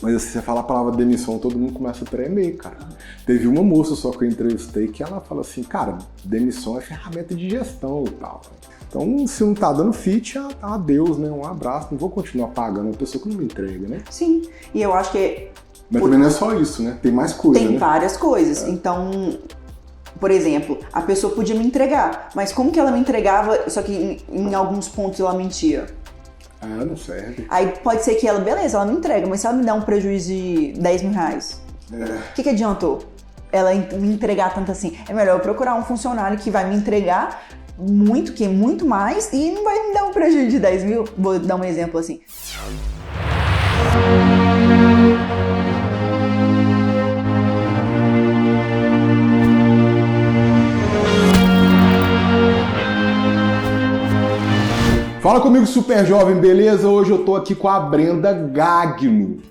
Mas assim, você fala a palavra demissão, todo mundo começa a tremer, cara. Teve uma moça só que eu entrevistei que ela fala assim, cara, demissão é ferramenta de gestão e tal. Então, se não tá dando fit, adeus, né? Um abraço. Não vou continuar pagando uma pessoa que não me entrega, né? Sim, e eu acho que... Mas também não é só isso, né? Tem mais coisa, Tem né? várias coisas. Então, por exemplo, a pessoa podia me entregar, mas como que ela me entregava, só que em alguns pontos ela mentia? Ah, não serve. Aí pode ser que ela, beleza, ela me entrega, mas se ela me dá um prejuízo de 10 mil reais, o que adiantou ela me entregar tanto assim? É melhor eu procurar um funcionário que vai me entregar muito mais e não vai me dar um prejuízo de 10 mil. Vou dar um exemplo assim. Fala comigo, super jovem, beleza? Hoje eu tô aqui com a Brenda Gagno.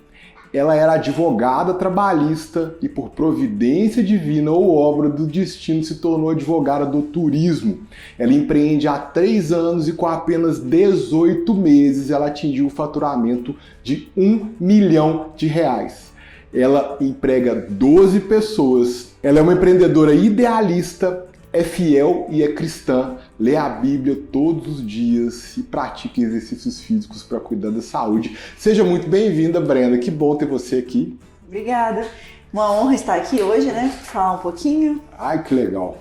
Ela era advogada trabalhista e por providência divina ou obra do destino se tornou advogada do turismo. Ela empreende há 3 anos e com apenas 18 meses ela atingiu o faturamento de R$1 milhão. Ela emprega 12 pessoas. Ela é uma empreendedora idealista, é fiel e é cristã, lê a Bíblia todos os dias e pratica exercícios físicos para cuidar da saúde. Seja muito bem-vinda, Brenda. Que bom ter você aqui. Obrigada. Uma honra estar aqui hoje, né? Falar um pouquinho. Ai, que legal.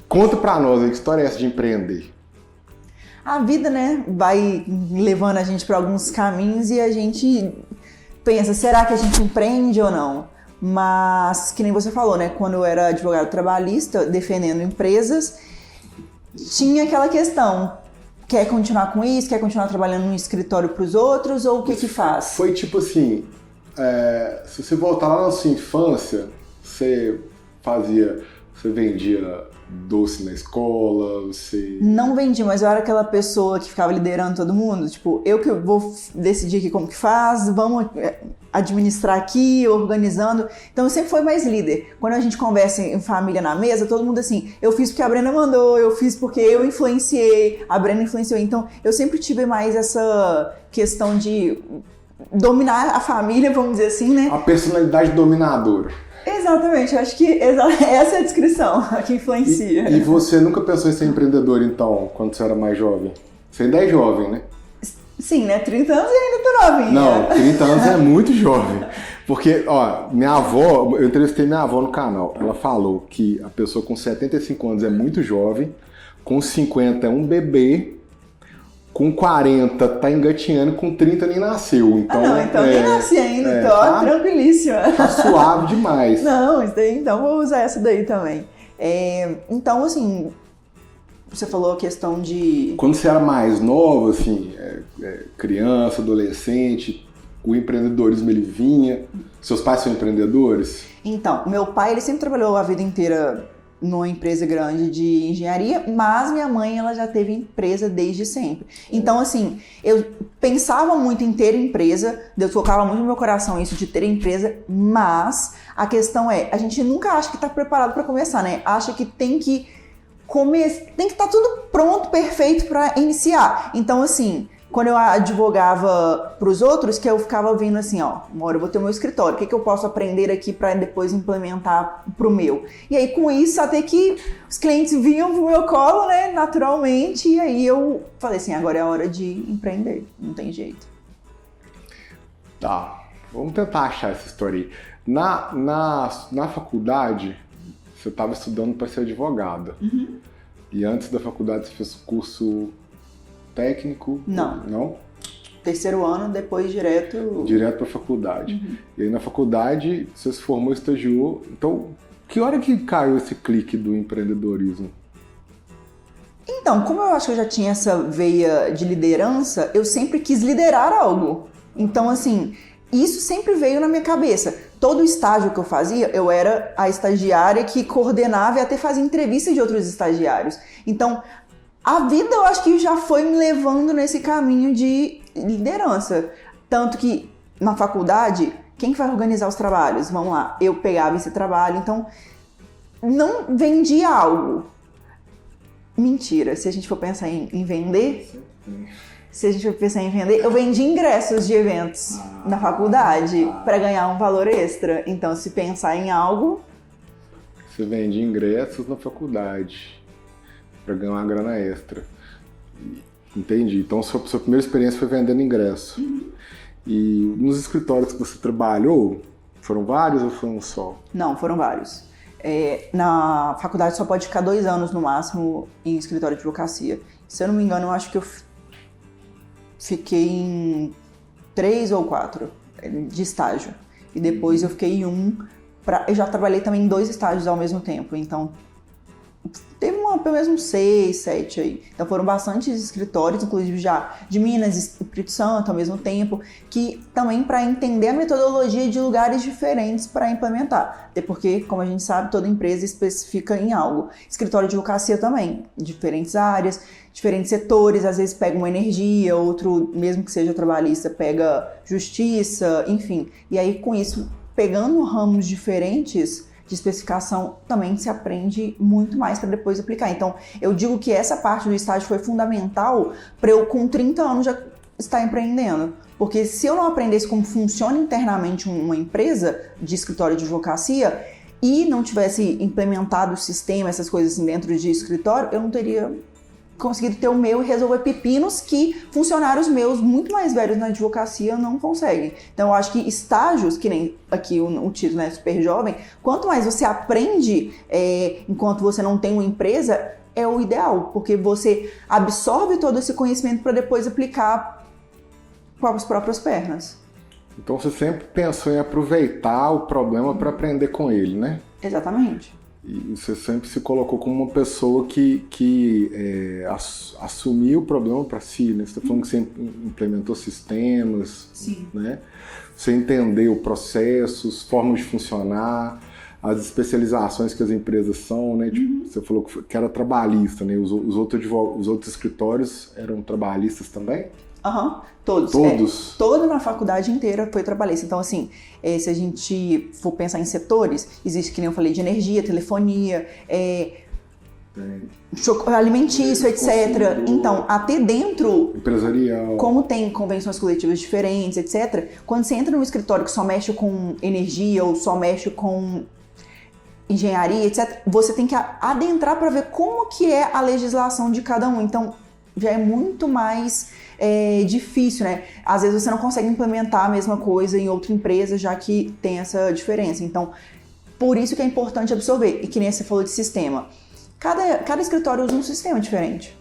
Conta pra nós, que história é essa de empreender? A vida, né, vai levando a gente para alguns caminhos e a gente pensa, será que a gente empreende ou não? Mas, que nem você falou, né? Quando eu era advogado trabalhista, defendendo empresas, tinha aquela questão. Quer continuar com isso? Quer continuar trabalhando num escritório para os outros? Ou o que faz? Foi tipo assim, se você voltar lá na sua infância, você vendia doce na escola, você... Não vendi, mas eu era aquela pessoa que ficava liderando todo mundo. Tipo, eu que vou decidir aqui como que faz, vamos administrar aqui, organizando. Então eu sempre fui mais líder. Quando a gente conversa em família na mesa, todo mundo assim, eu fiz porque a Brenda mandou, eu fiz porque eu influenciei, a Brenda influenciou. Então eu sempre tive mais essa questão de dominar a família, vamos dizer assim, né? A personalidade dominadora. Exatamente, eu acho que essa é a descrição que influencia. E você nunca pensou em ser empreendedor, então, quando você era mais jovem? Você ainda é jovem, né? Sim, né? 30 anos e ainda tô novinha. Não, 30 anos é muito jovem. Porque, ó, minha avó, eu entrevistei minha avó no canal, ela falou que a pessoa com 75 anos é muito jovem, com 50 é um bebê, com 40 tá engatinhando, com 30 nem nasceu. Então, então nem nasci ainda, tô tranquilíssima. Tá suave demais. Não, então vou usar essa daí também. Então, assim, você falou a questão de... Quando você era mais nova, assim, criança, adolescente, o empreendedorismo ele vinha. Seus pais são empreendedores? Então, meu pai ele sempre trabalhou a vida inteira numa empresa grande de engenharia, mas minha mãe ela já teve empresa desde sempre. Então, assim, eu pensava muito em ter empresa, Deus colocava muito no meu coração isso de ter empresa, mas a questão é, a gente nunca acha que está preparado para começar, né? Acha que tem que estar tudo pronto, perfeito para iniciar. Então, assim, quando eu advogava para os outros, que eu ficava vendo assim, ó, uma hora eu vou ter o meu escritório, o que eu posso aprender aqui para depois implementar pro meu? E aí, com isso, até que os clientes vinham pro meu colo, né, naturalmente, e aí eu falei assim, agora é a hora de empreender, não tem jeito. Tá, vamos tentar achar essa história aí. Na faculdade, você estava estudando para ser advogada. Uhum. E antes da faculdade você fez curso técnico? Não? 3º ano, depois direto para a faculdade. Uhum. E aí na faculdade você se formou, estagiou. Então, que hora que caiu esse clique do empreendedorismo? Então, como eu acho que eu já tinha essa veia de liderança, eu sempre quis liderar algo. Então, assim, isso sempre veio na minha cabeça. Todo estágio que eu fazia, eu era a estagiária que coordenava e até fazia entrevista de outros estagiários. Então, a vida eu acho que já foi me levando nesse caminho de liderança. Tanto que na faculdade, quem que vai organizar os trabalhos? Vamos lá, eu pegava esse trabalho, então não vendia algo. Mentira, se a gente for pensar em vender, se a gente for pensar em vender, eu vendi ingressos de eventos na faculdade para ganhar um valor extra. Então, se pensar em algo... Você vende ingressos na faculdade para ganhar uma grana extra. Entendi. Então, sua primeira experiência foi vendendo ingresso. E nos escritórios que você trabalhou, foram vários ou foi um só? Não, foram vários. Na faculdade só pode ficar 2 anos no máximo em escritório de advocacia. Se eu não me engano, eu acho que eu fiquei em 3 ou 4 de estágio. E depois eu fiquei em 1. Eu já trabalhei também em 2 estágios ao mesmo tempo. Então, teve pelo menos uns 6, 7 aí. Então foram bastantes escritórios, inclusive já de Minas e Espírito Santo ao mesmo tempo, que também para entender a metodologia de lugares diferentes para implementar. Até porque, como a gente sabe, toda empresa especifica em algo. Escritório de advocacia também, diferentes áreas, diferentes setores, às vezes pega uma energia, outro, mesmo que seja trabalhista, pega justiça, enfim. E aí com isso, pegando ramos diferentes de especificação, também se aprende muito mais para depois aplicar. Então, eu digo que essa parte do estágio foi fundamental para eu, com 30 anos, já estar empreendendo. Porque se eu não aprendesse como funciona internamente uma empresa de escritório de advocacia e não tivesse implementado o sistema, essas coisas assim dentro de escritório, eu não teria conseguido ter o meu e resolver pepinos que funcionários meus muito mais velhos na advocacia não conseguem. Então eu acho que estágios, que nem aqui o título, né, super jovem, quanto mais você aprende enquanto você não tem uma empresa, é o ideal, porque você absorve todo esse conhecimento para depois aplicar com as próprias pernas. Então você sempre pensou em aproveitar o problema para aprender com ele, né? Exatamente. E você sempre se colocou como uma pessoa que assumiu o problema para si, né? Você está falando que você implementou sistemas, sim, né? Você entendeu processos, formas de funcionar, as especializações que as empresas são, né? Tipo, você falou que era trabalhista, né? Os outros escritórios eram trabalhistas também? Todos. Todos? Toda na faculdade inteira foi trabalhista. Então, assim, se a gente for pensar em setores, existe, que nem eu falei, de energia, telefonia, alimentício, etc. Então, até dentro, empresarial, como tem convenções coletivas diferentes, etc., quando você entra num escritório que só mexe com energia ou só mexe com engenharia, etc., você tem que adentrar para ver como que é a legislação de cada um. Então, já é muito mais difícil, né? Às vezes você não consegue implementar a mesma coisa em outra empresa, já que tem essa diferença. Então, por isso que é importante absorver. E que nem você falou de sistema. Cada escritório usa um sistema diferente.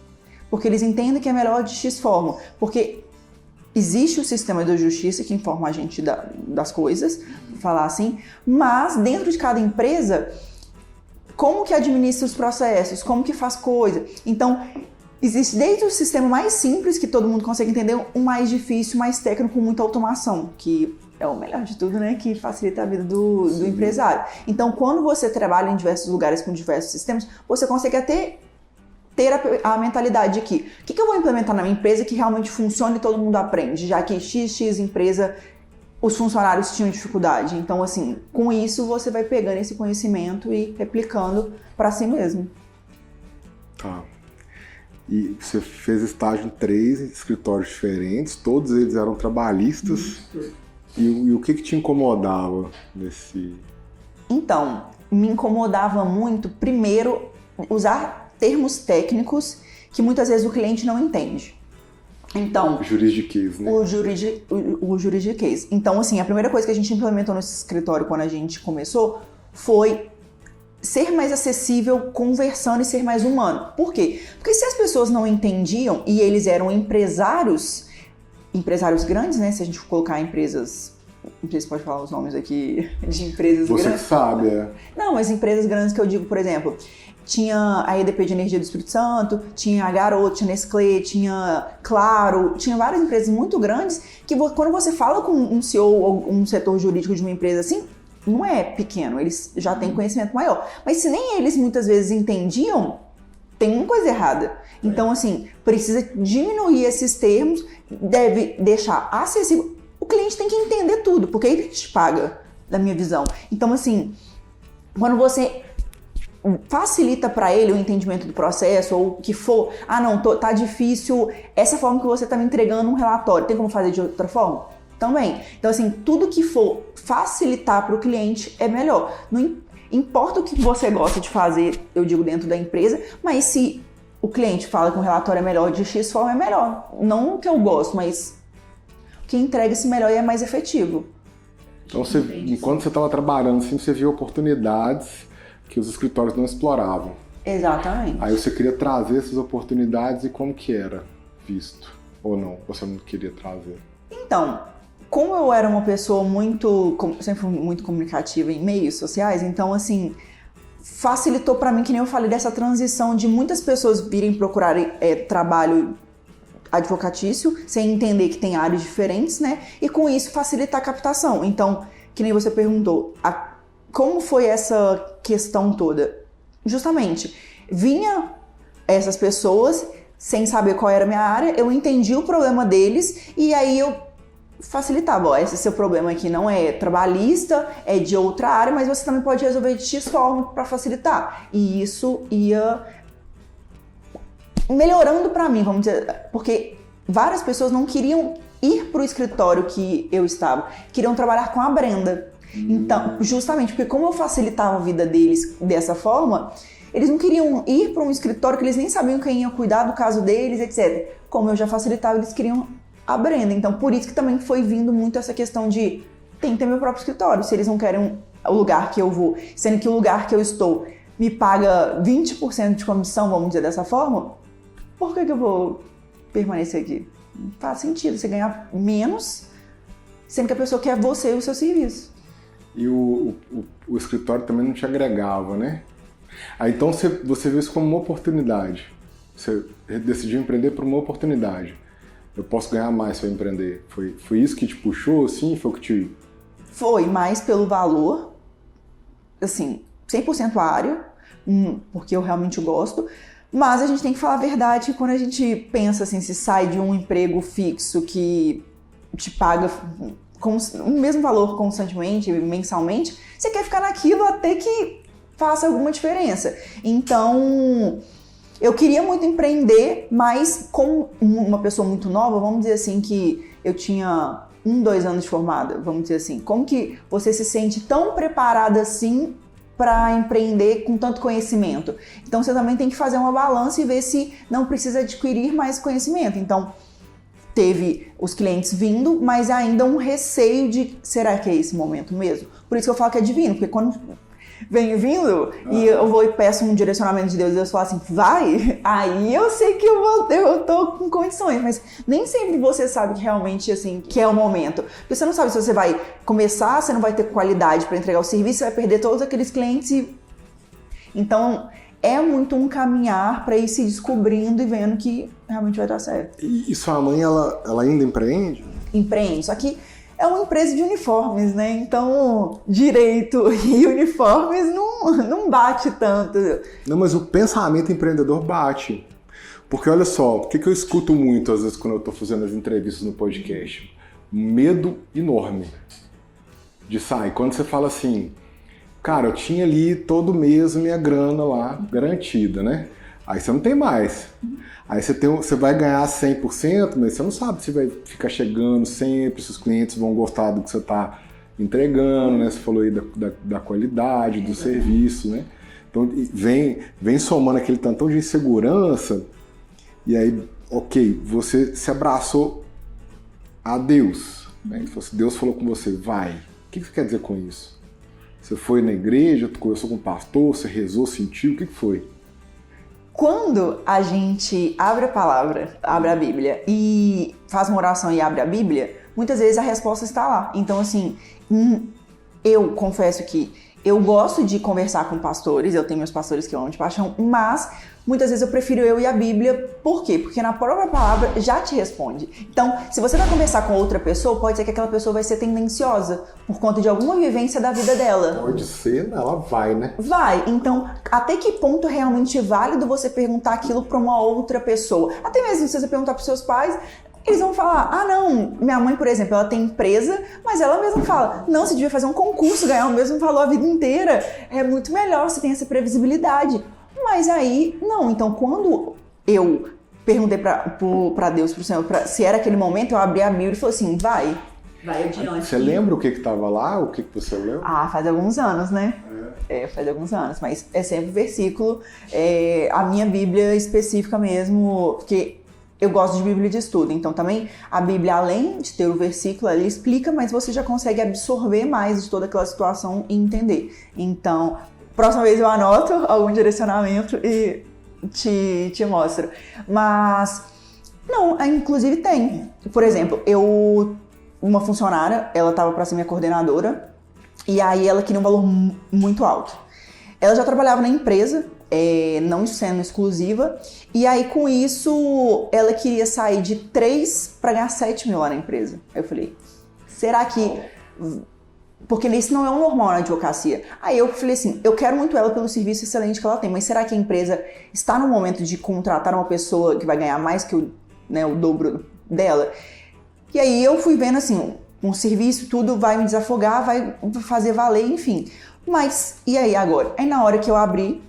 Porque eles entendem que é melhor de X forma. Porque existe o sistema da justiça que informa a gente das coisas, falar assim, mas dentro de cada empresa, como que administra os processos, como que faz coisa. Então, existe desde o sistema mais simples, que todo mundo consegue entender, um mais difícil, mais técnico, com muita automação, que é o melhor de tudo, né? Que facilita a vida do empresário. Então, quando você trabalha em diversos lugares com diversos sistemas, você consegue até ter a mentalidade de que o que eu vou implementar na minha empresa que realmente funcione e todo mundo aprende, já que X empresa, os funcionários tinham dificuldade. Então, assim, com isso você vai pegando esse conhecimento e replicando para si mesmo. Tá. E você fez estágio em 3 escritórios diferentes, todos eles eram trabalhistas. E o que te incomodava nesse... Então, me incomodava muito, primeiro, usar termos técnicos que muitas vezes o cliente não entende. Então, juridiquês, né? O juridiquês. Então, assim, a primeira coisa que a gente implementou nesse escritório quando a gente começou foi ser mais acessível, conversando e ser mais humano. Por quê? Porque se as pessoas não entendiam e eles eram empresários grandes, né? Se a gente colocar empresas, não sei se pode falar os nomes aqui de empresas grandes. Você que sabe, Não, mas empresas grandes que eu digo, por exemplo, tinha a EDP de Energia do Espírito Santo, tinha a Garoto, tinha Nestlé, tinha Claro, tinha várias empresas muito grandes que quando você fala com um CEO ou um setor jurídico de uma empresa assim, não é pequeno, eles já têm conhecimento maior. Mas se nem eles muitas vezes entendiam, tem uma coisa errada. Então, assim, precisa diminuir esses termos, deve deixar acessível. O cliente tem que entender tudo, porque ele te paga, da minha visão. Então, assim, quando você facilita para ele o entendimento do processo, ou o que for, não, tá difícil, essa forma que você tá me entregando um relatório, tem como fazer de outra forma? Também. Então, assim, tudo que for facilitar para o cliente é melhor. Não importa o que você gosta de fazer, eu digo dentro da empresa, mas se o cliente fala que um relatório é melhor de X forma, é melhor. Não o que eu gosto, mas que entrega-se melhor e é mais efetivo. Então, enquanto você estava trabalhando, assim, você viu oportunidades que os escritórios não exploravam. Exatamente. Aí você queria trazer essas oportunidades e como que era visto? Ou não? Você não queria trazer? Então, como eu era uma pessoa sempre muito comunicativa em meios sociais, então, assim, facilitou para mim, que nem eu falei, dessa transição de muitas pessoas virem procurar trabalho advocatício, sem entender que tem áreas diferentes, né? E com isso facilitar a captação. Então, que nem você perguntou, como foi essa questão toda? Justamente, vinha essas pessoas sem saber qual era a minha área, eu entendi o problema deles e aí eu facilitava. Esse seu problema aqui não é trabalhista, é de outra área, mas você também pode resolver de X forma para facilitar. E isso ia melhorando para mim, vamos dizer, porque várias pessoas não queriam ir para o escritório que eu estava, queriam trabalhar com a Brenda. Então, justamente porque como eu facilitava a vida deles dessa forma, eles não queriam ir para um escritório que eles nem sabiam quem ia cuidar do caso deles, etc. Como eu já facilitava, eles queriam a Brenda. Então, por isso que também foi vindo muito essa questão de tem que ter meu próprio escritório. Se eles não querem o lugar que eu vou, sendo que o lugar que eu estou me paga 20% de comissão, vamos dizer dessa forma, por que eu vou permanecer aqui? Não faz sentido você ganhar menos, sendo que a pessoa quer você e o seu serviço. E o escritório também não te agregava, né? Aí então você viu isso como uma oportunidade. Você decidiu empreender por uma oportunidade. Eu posso ganhar mais se eu empreender. Foi isso que te puxou, assim? Foi o que te... Foi mais pelo valor, assim, 100% área, porque eu realmente gosto. Mas a gente tem que falar a verdade que quando a gente pensa assim, se sai de um emprego fixo que te paga com o mesmo valor constantemente, mensalmente, você quer ficar naquilo até que faça alguma diferença. Então, eu queria muito empreender, mas como uma pessoa muito nova, vamos dizer assim, que eu tinha 2 anos de formada, vamos dizer assim, como que você se sente tão preparada assim para empreender com tanto conhecimento? Então, você também tem que fazer uma balança e ver se não precisa adquirir mais conhecimento. Então, teve os clientes vindo, mas ainda um receio de, será que é esse momento mesmo? Por isso que eu falo que é divino, porque quando vem vindo e eu vou e peço um direcionamento de Deus e Deus fala assim, vai, aí eu sei que eu tô com condições, mas nem sempre você sabe que realmente, assim, que é o momento. Porque você não sabe se você vai começar, você não vai ter qualidade para entregar o serviço, você vai perder todos aqueles clientes e... Então, é muito um caminhar para ir se descobrindo e vendo que realmente vai dar certo. E sua mãe, ela ainda empreende? Empreende, só que é uma empresa de uniformes, né? Então, direito e uniformes não bate tanto. Não, mas o pensamento empreendedor bate. Porque olha só, o que eu escuto muito às vezes quando eu tô fazendo as entrevistas no podcast? Medo enorme de sair. Quando você fala assim, cara, eu tinha ali todo mês minha grana lá garantida, né? Aí você não tem mais. Aí você vai ganhar 100%, mas você não sabe se vai ficar chegando sempre, se os clientes vão gostar do que você está entregando, né? Você falou aí da qualidade, do serviço, né? Então vem somando aquele tantão de insegurança e aí, ok, você se abraçou a Deus, né? Deus falou com você, vai. O que você quer dizer com isso? Você foi na igreja, conversou com o pastor, você rezou, sentiu, o que foi? Quando a gente abre a palavra, abre a Bíblia e faz uma oração e abre a Bíblia, muitas vezes a resposta está lá. Então, assim, eu confesso que eu gosto de conversar com pastores, eu tenho meus pastores que eu amo de paixão, mas muitas vezes eu prefiro eu e a Bíblia. Por quê? Porque na própria palavra já te responde. Então, se você vai conversar com outra pessoa, pode ser que aquela pessoa vai ser tendenciosa por conta de alguma vivência da vida dela. Pode ser, ela vai, né? Vai. Então, até que ponto realmente é válido você perguntar aquilo para uma outra pessoa? Até mesmo se você perguntar para os seus pais, eles vão falar, ah não, minha mãe, por exemplo, ela tem empresa, mas ela mesma fala, não, você devia fazer um concurso, ganhar o mesmo valor a vida inteira, é muito melhor, você tem essa previsibilidade. Mas aí, não, então quando eu perguntei pra Deus, pro Senhor, se era aquele momento, eu abri a Bíblia e falei assim, vai adiante. Você lembra o que estava lá? O que você leu? Ah, faz alguns anos, né? Faz alguns anos, mas é sempre versículo, a minha Bíblia específica mesmo, porque eu gosto de Bíblia de estudo, então também a Bíblia, além de ter o versículo, ela explica, mas você já consegue absorver mais de toda aquela situação e entender. Então, próxima vez eu anoto algum direcionamento e te mostro. Mas, não, inclusive tem. Por exemplo, uma funcionária, ela estava para ser minha coordenadora, e aí ela queria um valor muito alto. Ela já trabalhava na empresa, não sendo exclusiva, e aí com isso ela queria sair de 3 para ganhar 7 mil lá na empresa. Aí eu falei, será que... Porque isso não é o normal na advocacia. Aí eu falei assim, eu quero muito ela pelo serviço excelente que ela tem, mas será que a empresa está no momento de contratar uma pessoa que vai ganhar mais que o dobro dela? E aí eu fui vendo assim, um serviço, tudo vai me desafogar, vai fazer valer, enfim. Mas, e aí agora? Aí na hora que eu abri,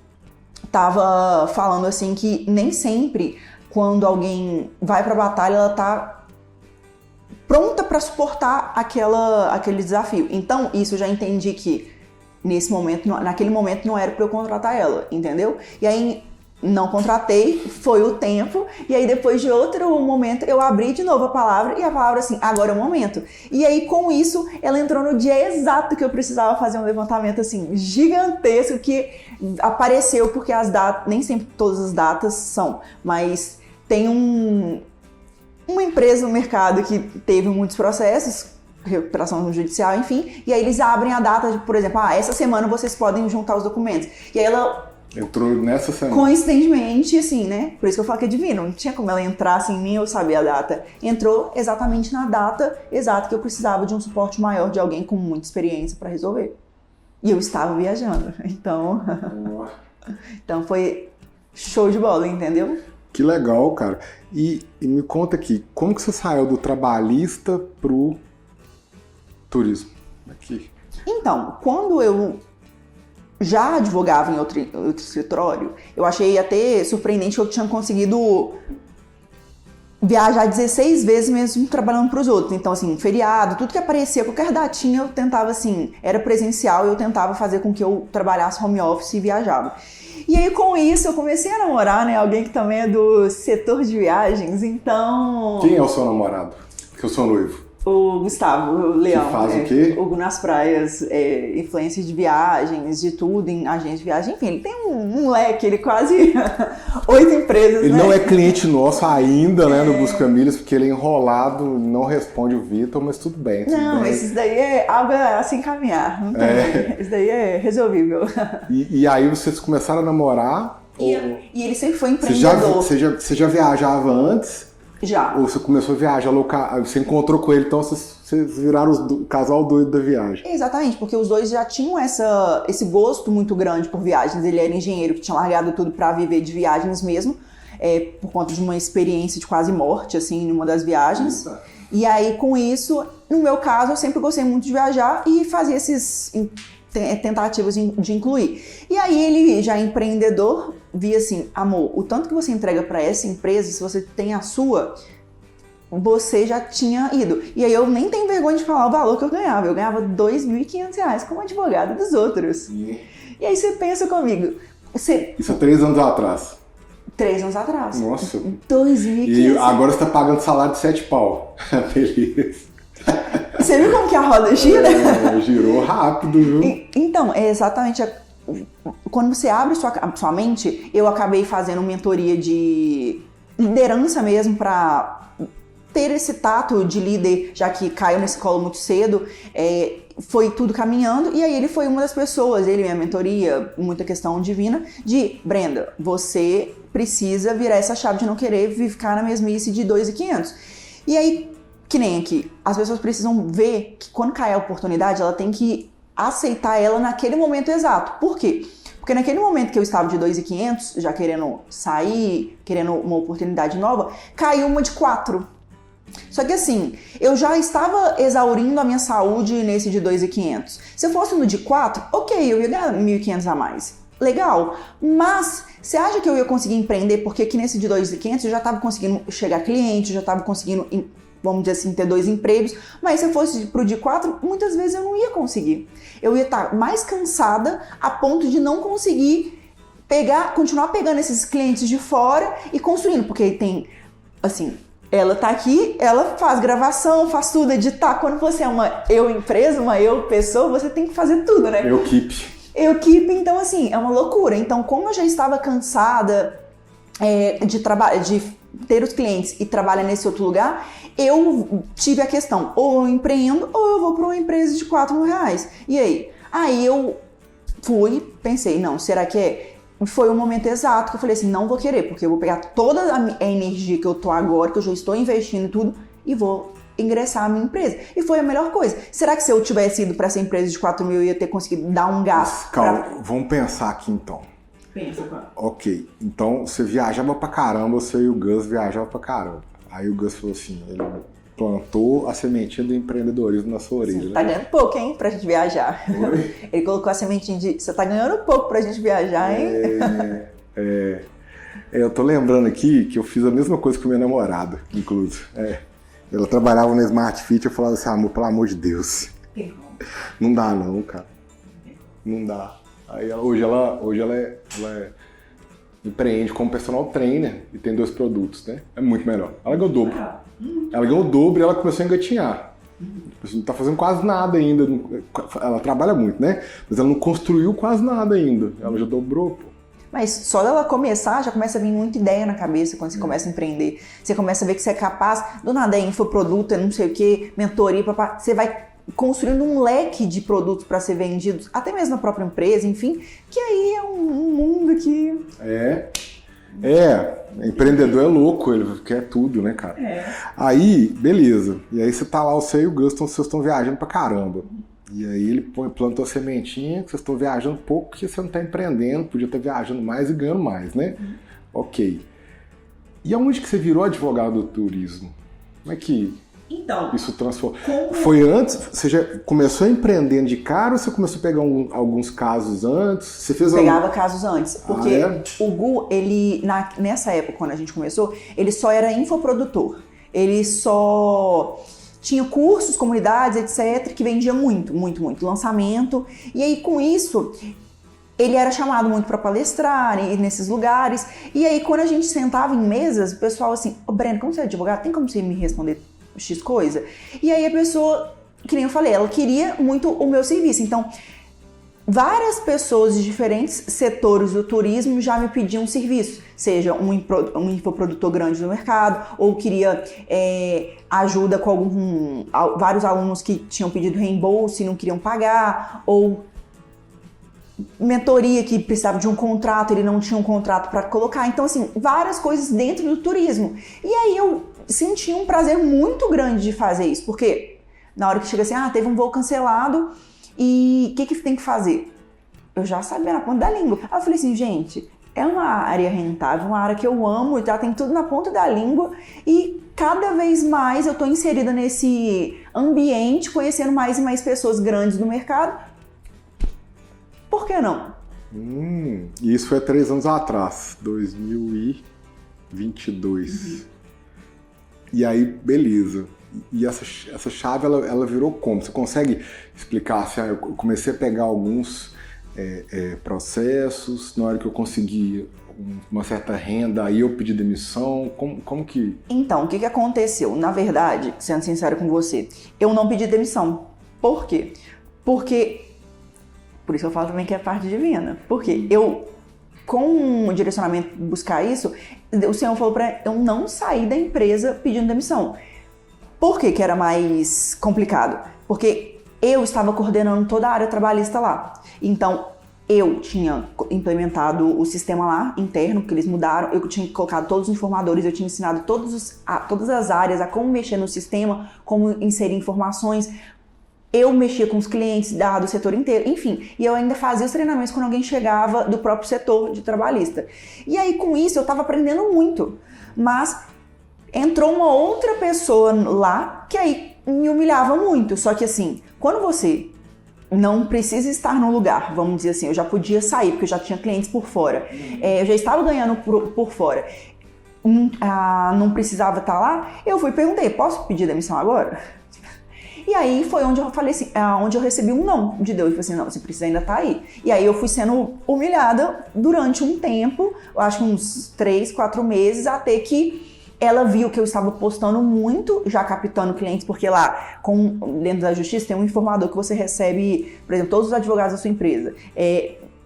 tava falando assim que nem sempre quando alguém vai pra batalha, ela tá pronta para suportar aquele desafio. Então, isso eu já entendi que naquele momento não era para eu contratar ela, entendeu? E aí não contratei, foi o tempo, e aí depois de outro momento eu abri de novo a palavra, e a palavra assim, agora é o momento. E aí com isso, ela entrou no dia exato que eu precisava fazer um levantamento assim, gigantesco, que apareceu porque as datas, nem sempre todas as datas são, mas tem uma empresa no mercado que teve muitos processos, recuperação judicial, enfim, e aí eles abrem a data, por exemplo, essa semana vocês podem juntar os documentos. E aí ela... Entrou nessa semana. Coincidentemente, assim, né? Por isso que eu falo que é divino. Não tinha como ela entrar assim, nem eu saber a data. Entrou exatamente na data exata que eu precisava de um suporte maior de alguém com muita experiência para resolver. E eu estava viajando. Então foi show de bola, entendeu? Que legal, cara. E me conta aqui, como que você saiu do trabalhista pro turismo? Aqui. Então, quando eu já advogava em outro escritório, eu achei até surpreendente que eu tinha conseguido viajar 16 vezes mesmo trabalhando para os outros. Então, assim, feriado, tudo que aparecia, qualquer datinha eu tentava, assim, era presencial e eu tentava fazer com que eu trabalhasse home office e viajava. E aí, com isso, eu comecei a namorar, né, alguém que também é do setor de viagens, então... Quem é o seu namorado? Porque eu sou noivo. O Gustavo, o Leão. Que faz o quê? O nas praias, influência de viagens, de tudo, em agência de viagem. Enfim, ele tem um leque, ele quase 8 empresas, Ele né? não é cliente nosso ainda, né, no Busca Milhas, porque ele é enrolado, não responde o Vitor, mas tudo bem. Não, mas isso daí é algo a se encaminhar. Não tem, isso daí é resolvível. E aí vocês começaram a namorar? E ele sempre foi empreendedor. Você já viajava antes? Já. Ou você começou a viajar, você encontrou com ele, então vocês viraram o casal doido da viagem. Exatamente, porque os dois já tinham esse gosto muito grande por viagens. Ele era engenheiro que tinha largado tudo para viver de viagens mesmo, por conta de uma experiência de quase morte, assim, numa das viagens. Eita. E aí, com isso, no meu caso, eu sempre gostei muito de viajar e fazia esses tentativas de incluir. E aí ele, já empreendedor, via assim, amor, o tanto que você entrega para essa empresa, se você tem a sua, você já tinha ido. E aí eu nem tenho vergonha de falar o valor que eu ganhava. Eu ganhava R$2.500 como advogada dos outros. E aí você pensa comigo... Isso há 3 anos atrás. 3 anos atrás. Nossa. 2.500. E agora você tá pagando salário de 7 pau. Beleza. Você viu como que a roda gira? Girou rápido, viu? Então, é exatamente... Quando você abre sua mente, eu acabei fazendo mentoria de liderança mesmo para ter esse tato de líder, já que caiu nesse colo muito cedo, foi tudo caminhando, e aí ele foi uma das pessoas, ele, minha mentoria, muita questão divina, de Brenda, você precisa virar essa chave de não querer ficar na mesmice de 2.500. E aí, que nem aqui, as pessoas precisam ver que quando cai a oportunidade, ela tem que aceitar ela naquele momento exato. Por quê? Porque naquele momento que eu estava de 2.500, já querendo sair, querendo uma oportunidade nova, caiu uma de 4. Só que assim, eu já estava exaurindo a minha saúde nesse de 2.500. Se eu fosse no de 4, ok, eu ia ganhar 1.500 a mais. Legal. Mas você acha que eu ia conseguir empreender? Porque aqui nesse de 2.500 eu já estava conseguindo chegar cliente, já estava conseguindo, vamos dizer assim, ter 2 empregos. Mas se eu fosse pro de 4, muitas vezes eu não ia conseguir. Eu ia estar mais cansada a ponto de não conseguir continuar pegando esses clientes de fora e construindo. Porque tem, assim... Ela tá aqui, ela faz gravação, faz tudo, editar. Quando você é uma empresa, uma pessoa, você tem que fazer tudo, né? Equipe, então assim, é uma loucura. Então, como eu já estava cansada de ter os clientes e trabalhar nesse outro lugar, eu tive a questão, ou eu empreendo, ou eu vou para uma empresa de R$4.000. E aí? Aí eu pensei, não, será que é? Foi o momento exato que eu falei assim, não vou querer, porque eu vou pegar toda a energia que eu tô agora, que eu já estou investindo em tudo, e vou ingressar na minha empresa. E foi a melhor coisa. Será que se eu tivesse ido para essa empresa de 4.000, eu ia ter conseguido dar um gás? Calma, vamos pensar aqui então. Pensa, cara. Ok, então você viajava pra caramba, você e o Gus viajavam pra caramba. Aí o Gus falou assim, ele plantou a sementinha do empreendedorismo na sua orelha. Você tá ganhando pouco, hein, pra gente viajar. Ele colocou a sementinha de... Você tá ganhando pouco pra gente viajar, hein? Eu tô lembrando aqui que eu fiz a mesma coisa com minha namorada, inclusive. Ela trabalhava na Smart Fit, eu falava assim, amor, pelo amor de Deus. Não dá não, cara. Não dá. Aí hoje ela empreende como personal trainer e tem 2 produtos, né? É muito melhor. Ela ganhou o dobro. Ela ganhou o dobro e ela começou a engatinhar. Não tá fazendo quase nada ainda. Ela trabalha muito, né? Mas ela não construiu quase nada ainda. Ela já dobrou, pô. Mas só dela começar, já começa a vir muita ideia na cabeça quando você começa a empreender. Você começa a ver que você é capaz, do nada é infoproduto, é não sei o que, mentoria, papá. Você vai construindo um leque de produtos para ser vendidos, até mesmo na própria empresa, enfim, que aí é um mundo que... Empreendedor é louco, ele quer tudo, né, cara? Aí, beleza. E aí você tá lá, você e o Gus, vocês estão viajando pra caramba. E aí ele plantou a sementinha, que vocês estão viajando pouco, porque você não tá empreendendo, podia estar viajando mais e ganhando mais, né? Ok. E aonde que você virou advogado do turismo? Como é que isso transformou? Foi antes? Você já começou empreendendo de cara ou você começou a pegar alguns casos antes? Você fez Pegava casos antes, porque o Gu, ele, nessa época, quando a gente começou, ele só era infoprodutor. Ele só tinha cursos, comunidades, etc., que vendia muito lançamento. E aí, com isso, ele era chamado muito para palestrar nesses lugares. E aí, quando a gente sentava em mesas, o pessoal assim, Breno, como você é advogado, tem como você me responder X coisa? E aí a pessoa, que nem eu falei, ela queria muito o meu serviço. Então, várias pessoas de diferentes setores do turismo já me pediam serviço, seja um infoprodutor grande no mercado, ou queria ajuda com vários alunos que tinham pedido reembolso e não queriam pagar, ou mentoria que precisava de um contrato, ele não tinha um contrato para colocar. Então, assim, várias coisas dentro do turismo. E aí eu senti um prazer muito grande de fazer isso, porque na hora que chega assim, teve um voo cancelado, e o que tem que fazer? Eu já sabia na ponta da língua. Aí eu falei assim, gente, é uma área rentável, uma área que eu amo, já tem tudo na ponta da língua, e cada vez mais eu tô inserida nesse ambiente, conhecendo mais e mais pessoas grandes no mercado. Por que não? Isso foi há 3 anos atrás, 2022. E aí, beleza. E essa chave, ela virou como? Você consegue explicar? Assim, eu comecei a pegar alguns processos, na hora que eu consegui uma certa renda, aí eu pedi demissão, como que... Então, o que aconteceu? Na verdade, sendo sincero com você, eu não pedi demissão. Por quê? Porque... Por isso eu falo também que é parte divina. Porque eu, com o direcionamento buscar isso, o Senhor falou para eu não sair da empresa pedindo demissão. Por que era mais complicado? Porque eu estava coordenando toda a área trabalhista lá. Então, eu tinha implementado o sistema lá, interno, que eles mudaram. Eu tinha colocado todos os informadores, eu tinha ensinado todas as áreas a como mexer no sistema, como inserir informações. Eu mexia com os clientes do setor inteiro, enfim. E eu ainda fazia os treinamentos quando alguém chegava do próprio setor de trabalhista. E aí, com isso, eu estava aprendendo muito. Mas Entrou uma outra pessoa lá que aí me humilhava muito. Só que assim, quando você não precisa estar no lugar, vamos dizer assim, eu já podia sair, porque eu já tinha clientes por fora. Eu já estava ganhando por fora. Não precisava estar lá, eu fui e perguntei, posso pedir demissão agora? E aí foi onde eu falei assim, onde eu recebi um não de Deus. Eu falei assim, não, você precisa ainda estar aí. E aí eu fui sendo humilhada durante um tempo, eu acho que uns 3, 4 meses, até que ela viu que eu estava postando muito, já captando clientes, porque lá, dentro da justiça, tem um informador que você recebe, por exemplo, todos os advogados da sua empresa.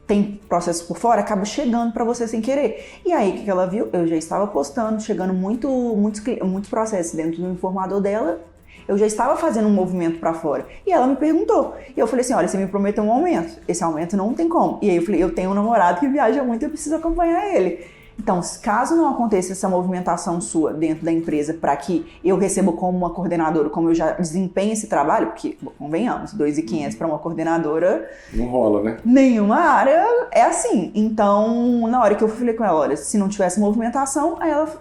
Tem processos por fora, acaba chegando para você sem querer. E aí, o que ela viu? Eu já estava postando, chegando muitos processos dentro do informador dela, eu já estava fazendo um movimento para fora. E ela me perguntou. E eu falei assim, olha, você me prometeu um aumento. Esse aumento não tem como. E aí eu falei, eu tenho um namorado que viaja muito, eu preciso acompanhar ele. Então, caso não aconteça essa movimentação sua dentro da empresa para que eu receba como uma coordenadora, como eu já desempenho esse trabalho, porque, convenhamos, 2.500 para uma coordenadora... Não rola, né? Nenhuma área é assim. Então, na hora que eu falei com ela, olha, se não tivesse movimentação, aí ela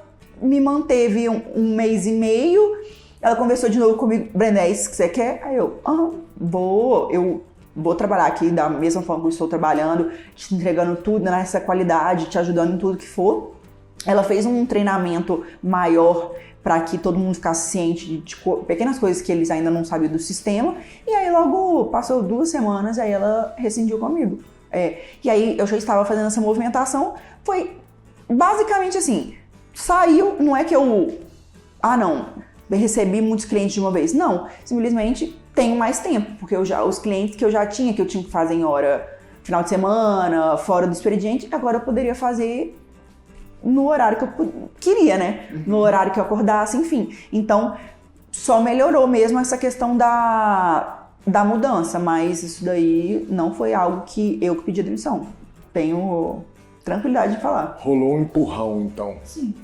me manteve um mês e meio, ela conversou de novo comigo, Brenda, é isso que você quer? Aí eu vou trabalhar aqui da mesma forma que eu estou trabalhando, te entregando tudo nessa qualidade, te ajudando em tudo que for. Ela fez um treinamento maior para que todo mundo ficasse ciente de pequenas coisas que eles ainda não sabiam do sistema. E aí logo passou 2 semanas, aí ela rescindiu comigo. E aí eu já estava fazendo essa movimentação. Foi basicamente assim, saiu, não é que eu recebi muitos clientes de uma vez. Não, simplesmente tenho mais tempo, porque os clientes que eu tinha que fazer em hora, final de semana, fora do expediente, agora eu poderia fazer no horário que eu queria, né? No horário que eu acordasse, enfim. Então, só melhorou mesmo essa questão da mudança, mas isso daí não foi algo que eu pedi demissão. Tenho tranquilidade de falar. Rolou um empurrão, então. Sim.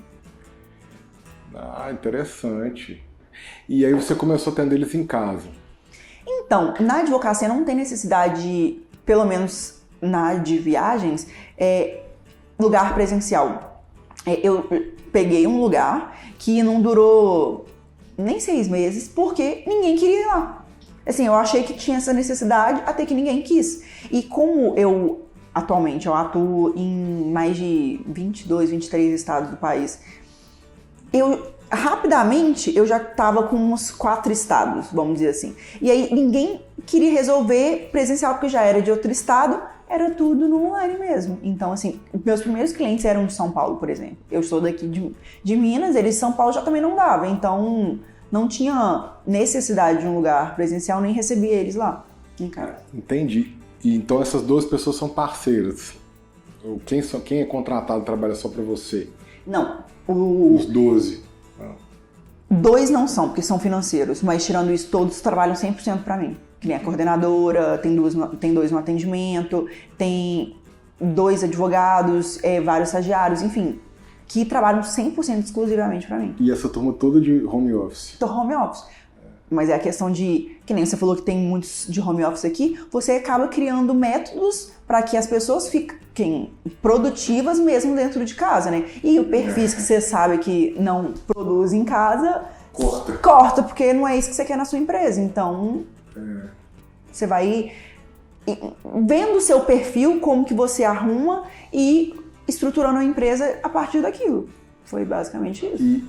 Interessante. E aí você começou a atender eles em casa. Então, na advocacia não tem necessidade, pelo menos na de viagens, lugar presencial. Eu peguei um lugar que não durou nem 6 meses, porque ninguém queria ir lá. Assim, eu achei que tinha essa necessidade, até que ninguém quis. E como atualmente, eu atuo em mais de 22, 23 estados do país, rapidamente eu já estava com uns 4 estados, vamos dizer assim. E aí ninguém queria resolver presencial, porque já era de outro estado, era tudo no online mesmo. Então, assim, meus primeiros clientes eram de São Paulo, por exemplo. Eu sou daqui de Minas, eles de São Paulo já também não dava. Então, não tinha necessidade de um lugar presencial, nem recebia eles lá em casa. Entendi. E então essas 2 pessoas são parceiras? Quem é contratado trabalha só para você? Não. Os 12? 2 não são, porque são financeiros, mas tirando isso, todos trabalham 100% para mim. Que nem a coordenadora, tem 2 no atendimento, tem 2 advogados, vários estagiários, enfim, que trabalham 100% exclusivamente para mim. E essa turma toda de home office? Tô home office. Mas é a questão de, que nem você falou que tem muitos de home office aqui, você acaba criando métodos para que as pessoas fiquem produtivas mesmo dentro de casa, né? E o perfis que você sabe que não produz em casa, corta, porque não é isso que você quer na sua empresa. Então, você vai vendo o seu perfil, como que você arruma e estruturando a empresa a partir daquilo. Foi basicamente isso.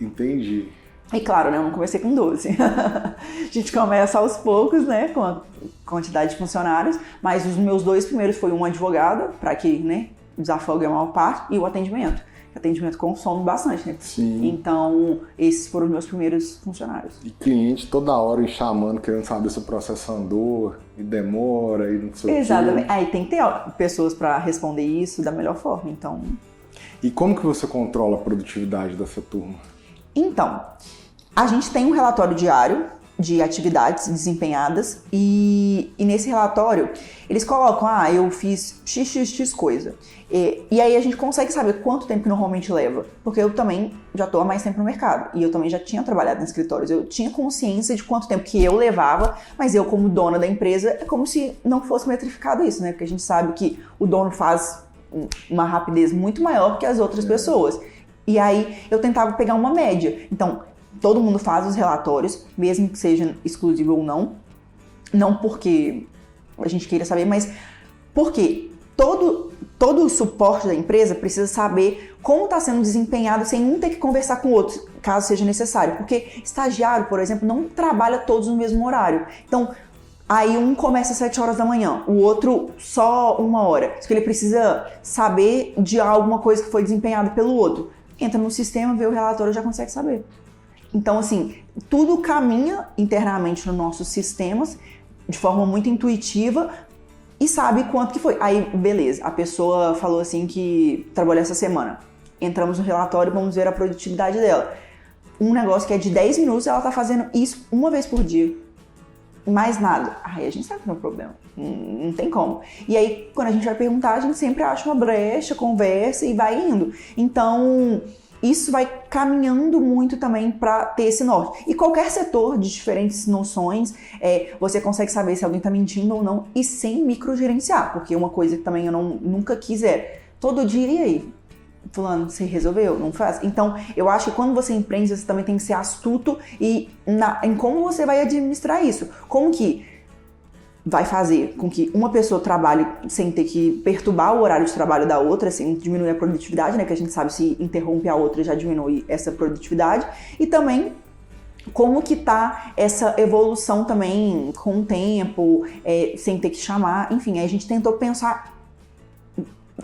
Entendi. E claro, né, eu não comecei com 12. A gente começa aos poucos, né, com a quantidade de funcionários, mas os meus 2 primeiros foi um advogado, para que, né, desafogue a maior parte, e o atendimento. O atendimento consome bastante, né? Sim. Então, esses foram os meus primeiros funcionários. E cliente toda hora me chamando, querendo saber se o processo andou, e demora, e não sei o quê. Exatamente. Aí tem que ter pessoas para responder isso da melhor forma, então... E como que você controla a produtividade dessa turma? Então, a gente tem um relatório diário de atividades desempenhadas e nesse relatório eles colocam, eu fiz x coisa. E aí a gente consegue saber quanto tempo que normalmente leva, porque eu também já estou há mais tempo no mercado e eu também já tinha trabalhado em escritórios, eu tinha consciência de quanto tempo que eu levava, mas eu como dona da empresa é como se não fosse metrificado isso, né? Porque a gente sabe que o dono faz uma rapidez muito maior que as outras pessoas. E aí eu tentava pegar uma média. Então, todo mundo faz os relatórios, mesmo que seja exclusivo ou não. Não porque a gente queira saber, mas porque todo o suporte da empresa precisa saber como está sendo desempenhado sem um ter que conversar com o outro, caso seja necessário. Porque estagiário, por exemplo, não trabalha todos no mesmo horário. Então, aí um começa às 7 horas da manhã, o outro só 1 hora. Isso que ele precisa saber de alguma coisa que foi desempenhada pelo outro. Entra no sistema, vê o relatório e já consegue saber. Então, assim, tudo caminha internamente nos nossos sistemas de forma muito intuitiva e sabe quanto que foi. Aí, beleza, a pessoa falou assim que trabalhou essa semana. Entramos no relatório e vamos ver a produtividade dela. Um negócio que é de 10 minutos, ela tá fazendo isso uma vez por dia. Mais nada. Aí a gente sabe que não é um problema. Não tem como. E aí, quando a gente vai perguntar, a gente sempre acha uma brecha, conversa e vai indo. Então, isso vai caminhando muito também para ter esse norte. E qualquer setor de diferentes noções, você consegue saber se alguém está mentindo ou não e sem microgerenciar. Porque uma coisa que também eu nunca quis todo dia, e aí? Fulano, você resolveu? Não faz? Então, eu acho que quando você empreende, você também tem que ser astuto em como você vai administrar isso. Como que vai fazer com que uma pessoa trabalhe sem ter que perturbar o horário de trabalho da outra, sem diminuir a produtividade, né? Que a gente sabe se interrompe a outra já diminui essa produtividade. E também como que tá essa evolução também com o tempo, sem ter que chamar. Enfim, aí a gente tentou pensar.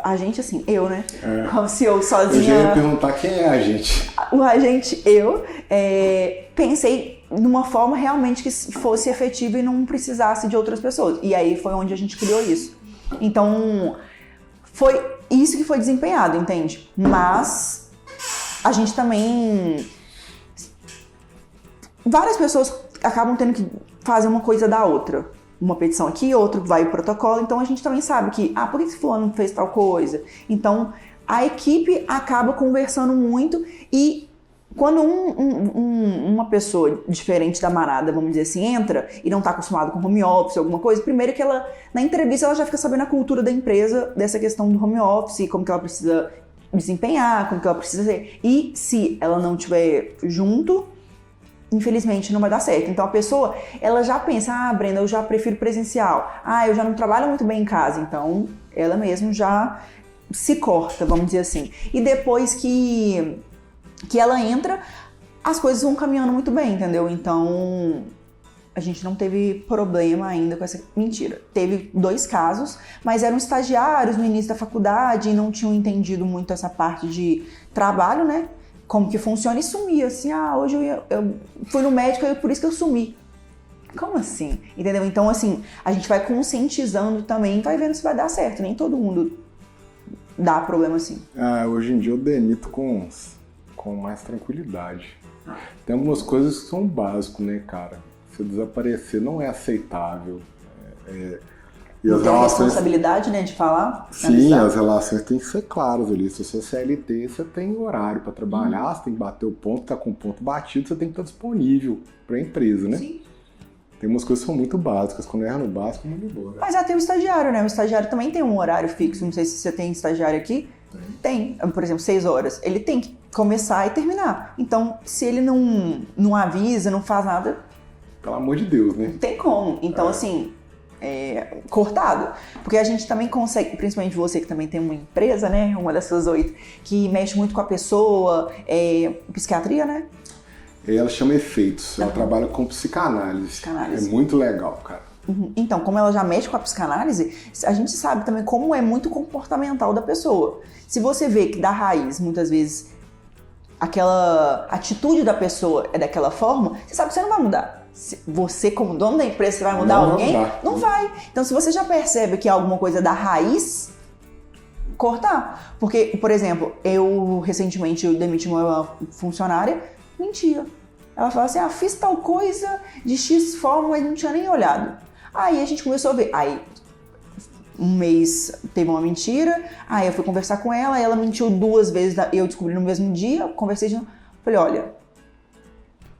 A gente, assim, eu, né? Como se eu sozinha... Eu já ia perguntar quem é a gente. A gente, eu, pensei numa forma realmente que fosse efetiva e não precisasse de outras pessoas. E aí foi onde a gente criou isso. Então, foi isso que foi desempenhado, entende? Mas a gente também... Várias pessoas acabam tendo que fazer uma coisa da outra. Uma petição aqui, outro vai o protocolo, então a gente também sabe que, por que esse fulano não fez tal coisa? Então, a equipe acaba conversando muito e quando uma pessoa diferente da manada, vamos dizer assim, entra e não está acostumado com home office, alguma coisa, primeiro que ela, na entrevista, ela já fica sabendo a cultura da empresa, dessa questão do home office, como que ela precisa desempenhar, como que ela precisa ser. E se ela não estiver junto, infelizmente não vai dar certo. Então a pessoa, ela já pensa, Brenda, eu já prefiro presencial. Eu já não trabalho muito bem em casa. Então ela mesma já se corta, vamos dizer assim. E depois que ela entra, as coisas vão caminhando muito bem, entendeu? Então a gente não teve problema ainda com essa... Mentira, teve 2 casos, mas eram estagiários no início da faculdade e não tinham entendido muito essa parte de trabalho, né? Como que funciona, e sumia, assim, hoje eu fui no médico e por isso que eu sumi. Como assim? Entendeu? Então, assim, a gente vai conscientizando também, vai vendo se vai dar certo, nem todo mundo dá problema assim. Hoje em dia eu demito com mais tranquilidade. Tem algumas coisas que são básicas, né, cara? Se desaparecer não é aceitável. E não as tem relações... responsabilidade, né, de falar? Sim, as relações têm que ser claras ali. Se você é CLT, você tem horário para trabalhar, você tem que bater o ponto, tá com o ponto batido, você tem que estar disponível para a empresa, né? Sim. Tem umas coisas que são muito básicas. Quando erra no básico, manda embora. Mas tem o estagiário, né? O estagiário também tem um horário fixo. Não sei se você tem estagiário aqui. Tem. Por exemplo, 6 horas. Ele tem que começar e terminar. Então, se ele não avisa, não faz nada... Pelo amor de Deus, né? Não tem como. Então, assim... cortado, porque a gente também consegue, principalmente você que também tem uma empresa, né, uma dessas 8, que mexe muito com a pessoa, psiquiatria, né? Ela chama Efeitos, ela trabalha com psicanálise. É muito legal, cara. Então, como ela já mexe com a psicanálise, a gente sabe também como é muito comportamental da pessoa. Se você vê que da raiz, muitas vezes, aquela atitude da pessoa é daquela forma, você sabe que você não vai mudar. Você, como dono da empresa, você vai mudar alguém? Não vai. Então, se você já percebe que é alguma coisa da raiz, cortar. Porque, por exemplo, recentemente eu demiti uma funcionária, mentia. Ela falava assim, fiz tal coisa de X forma, mas não tinha nem olhado. Aí a gente começou a ver. Aí, um mês teve uma mentira, aí eu fui conversar com ela, ela mentiu 2 vezes, eu descobri no mesmo dia, conversei de novo. Falei, olha,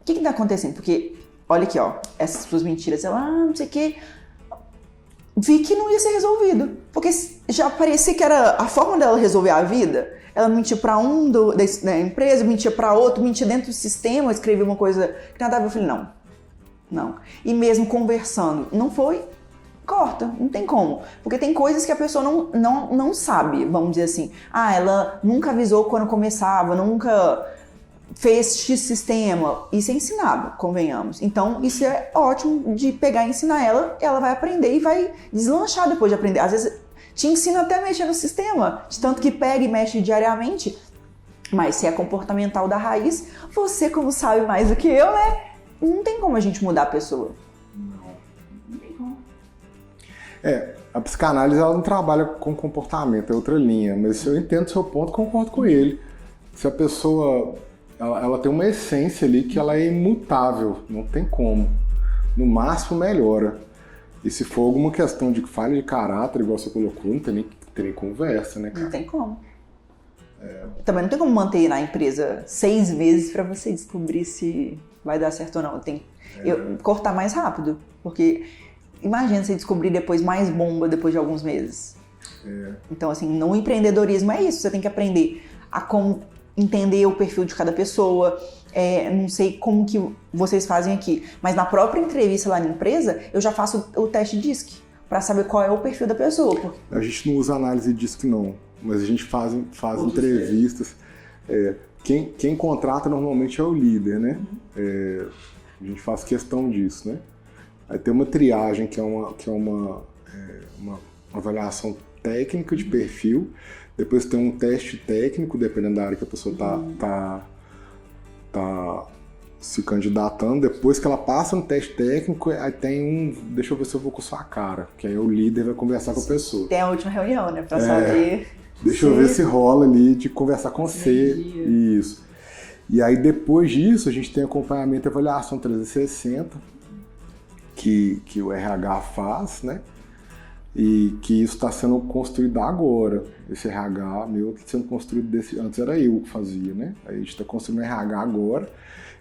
o que tá acontecendo? Porque... Olha aqui, essas suas mentiras. Ela, não sei o quê. vi que não ia ser resolvido. Porque já parecia que era a forma dela resolver a vida. Ela mentia para um da empresa, mentia para outro, mentia dentro do sistema, escrevia uma coisa que nada a ver. Eu falei, não. E mesmo conversando, não foi, corta, não tem como. Porque tem coisas que a pessoa não sabe, vamos dizer assim. Ela nunca avisou quando começava, nunca fez X sistema. Isso é ensinado, convenhamos. Então, isso é ótimo de pegar e ensinar ela vai aprender e vai deslanchar depois de aprender. Às vezes, te ensina até a mexer no sistema, de tanto que pega e mexe diariamente. Mas se é comportamental da raiz, você, como sabe mais do que eu, né? Não tem como a gente mudar a pessoa. Não tem como. A psicanálise ela não trabalha com comportamento, é outra linha. Mas se eu entendo o seu ponto, concordo com ele. Se a pessoa... Ela tem uma essência ali que ela é imutável, não tem como. No máximo melhora. E se for alguma questão de falha de caráter, igual você colocou, não tem nem conversa, né, cara? Não tem como. Também não tem como manter na empresa 6 meses para você descobrir se vai dar certo ou não. Tem cortar mais rápido, porque imagina você descobrir depois mais bomba depois de alguns meses. Então, assim, no empreendedorismo é isso. Você tem que aprender a como entender o perfil de cada pessoa. Não sei como que vocês fazem aqui, mas na própria entrevista lá na empresa, eu já faço o teste DISC para saber qual é o perfil da pessoa. A gente não usa análise DISC não, mas a gente faz entrevistas. Quem contrata normalmente é o líder, né? A gente faz questão disso, né? Aí tem uma triagem que é uma avaliação técnica de perfil. Depois tem um teste técnico, dependendo da área que a pessoa tá se candidatando. Depois que ela passa no teste técnico, aí tem deixa eu ver se eu vou com sua cara, que aí o líder vai conversar com a pessoa. Tem a última reunião, né, pra saber... Deixa eu ver se rola ali de conversar com você. Isso. E aí depois disso, a gente tem acompanhamento e avaliação 360, que o RH faz, né? E que isso está sendo construído agora. Esse RH meu está sendo construído antes era eu que fazia, né? Aí a gente está construindo um RH agora,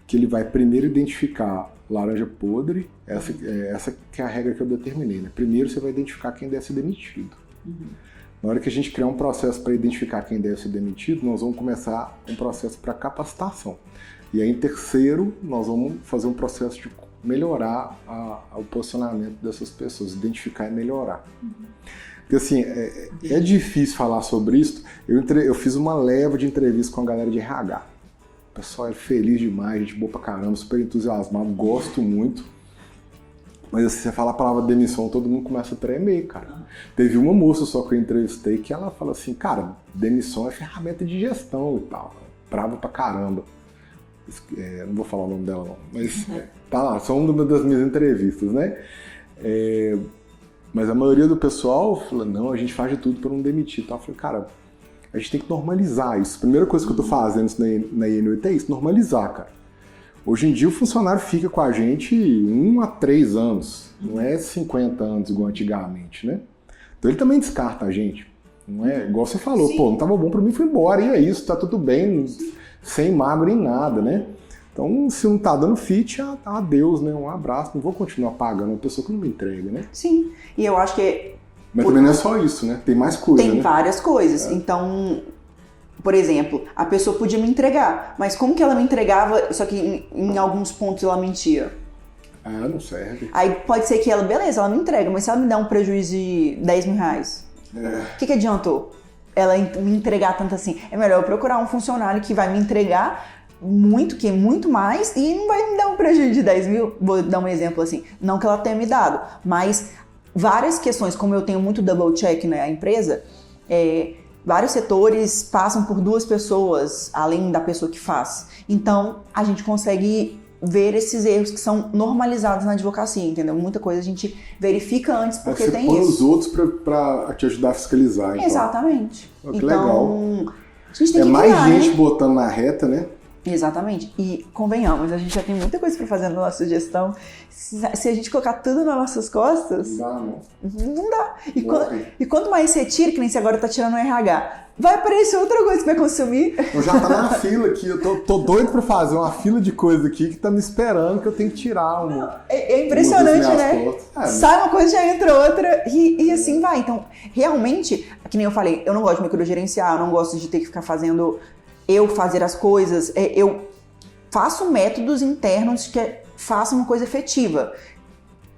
que ele vai primeiro identificar laranja podre, essa que é a regra que eu determinei, né? Primeiro você vai identificar quem deve ser demitido. Na hora que a gente criar um processo para identificar quem deve ser demitido, nós vamos começar um processo para capacitação. E aí, em terceiro, nós vamos fazer um processo de melhorar o posicionamento dessas pessoas, identificar e melhorar. Porque assim, é difícil falar sobre isso. Eu fiz uma leva de entrevista com a galera de RH. O pessoal é feliz demais, gente boa pra caramba, super entusiasmado, gosto muito. Mas assim, você fala a palavra demissão, todo mundo começa a tremer, cara. Teve uma moça só que eu entrevistei que ela fala assim, cara, demissão é ferramenta de gestão e tal. Brava pra caramba. Não vou falar o nome dela não, mas tá lá, só uma das minhas entrevistas, né? Mas a maioria do pessoal fala, não, a gente faz de tudo pra não demitir e tal. Eu falei, cara, a gente tem que normalizar isso. A primeira coisa que eu tô fazendo na INUT é isso, normalizar, cara. Hoje em dia o funcionário fica com a gente 1 a 3 anos, não é 50 anos igual antigamente, né? Então ele também descarta a gente, não é igual você falou, Sim. Pô, não tava bom pra mim, foi embora, e é isso, tá tudo bem, sem magro nem nada, né? Então se não tá dando fit, adeus, né? Um abraço, não vou continuar pagando uma pessoa que não me entrega, né? Sim, e eu acho que... Mas também não é só isso, né? Tem mais coisa, Tem né? várias coisas, então... Por exemplo, a pessoa podia me entregar, mas como que ela me entregava, só que em alguns pontos ela mentia? Não serve. Aí pode ser que ela, beleza, ela me entrega, mas se ela me der um prejuízo de 10 mil reais, o que adiantou ela me entregar tanto assim? É melhor eu procurar um funcionário que vai me entregar muito mais e não vai me dar um prejuízo de 10 mil. Vou dar um exemplo assim, não que ela tenha me dado, mas várias questões, como eu tenho muito double check na empresa, vários setores passam por 2 pessoas, além da pessoa que faz. Então, a gente consegue ver esses erros que são normalizados na advocacia, entendeu? Muita coisa a gente verifica antes porque tem isso. Você põe os outros para te ajudar a fiscalizar. Então. Exatamente. Que legal. A gente tem que mais criar, gente né? botando na reta, né? Exatamente. E convenhamos, a gente já tem muita coisa para fazer na nossa gestão. Se a gente colocar tudo nas nossas costas, não dá. E quanto mais você tira, que nem você agora tá tirando o RH, vai aparecer outra coisa que vai consumir. Eu já tá na fila aqui, eu tô doido pra fazer uma fila de coisa aqui que tá me esperando, que eu tenho que tirar uma. É impressionante, né? Sai uma coisa, já entra outra, e assim vai. Então, realmente, que nem eu falei, eu não gosto de microgerenciar, eu não gosto de ter que ficar fazer as coisas. Eu faço métodos internos que façam uma coisa efetiva.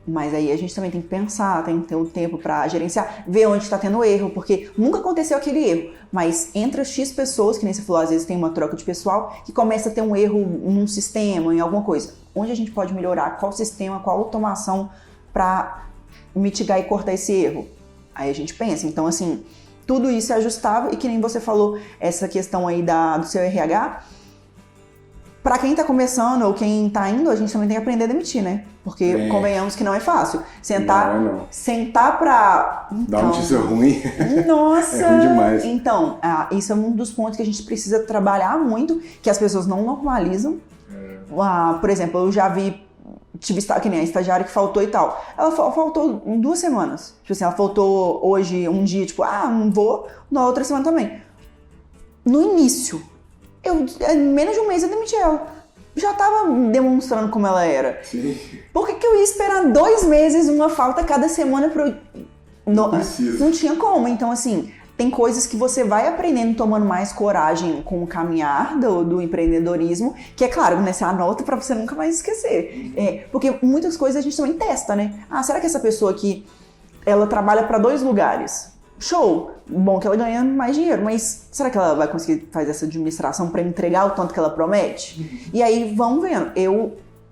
Mas aí a gente também tem que pensar, tem que ter um tempo para gerenciar, ver onde está tendo erro, porque nunca aconteceu aquele erro. Mas entre as X pessoas, que nem você falou, às vezes tem uma troca de pessoal, que começa a ter um erro num sistema, em alguma coisa. Onde a gente pode melhorar? Qual sistema, qual automação para mitigar e cortar esse erro? Aí a gente pensa. Então, assim, tudo isso é ajustável, e que nem você falou, essa questão aí do seu RH, para quem tá começando ou quem tá indo, a gente também tem que aprender a demitir, né? Porque convenhamos que não é fácil. Sentar pra... Dá notícia ruim. Nossa! É ruim demais. Então, isso é um dos pontos que a gente precisa trabalhar muito, que as pessoas não normalizam. Por exemplo, eu já tive que nem a estagiária que faltou e tal. Ela faltou em 2 semanas. Tipo assim, ela faltou hoje um dia, tipo, não vou, na outra semana também. No início, em menos de um mês eu demiti ela. Já tava demonstrando como ela era. Sim. Por que eu ia esperar 2 meses uma falta cada semana pra eu... Não tinha como. Então, assim, tem coisas que você vai aprendendo, tomando mais coragem com o caminhar do empreendedorismo, que é claro, né, você anota pra você nunca mais esquecer. Porque muitas coisas a gente também testa, né? Será que essa pessoa aqui, ela trabalha pra 2 lugares? Show! Bom que ela ganha mais dinheiro, mas será que ela vai conseguir fazer essa administração para entregar o tanto que ela promete? E aí, vão vendo.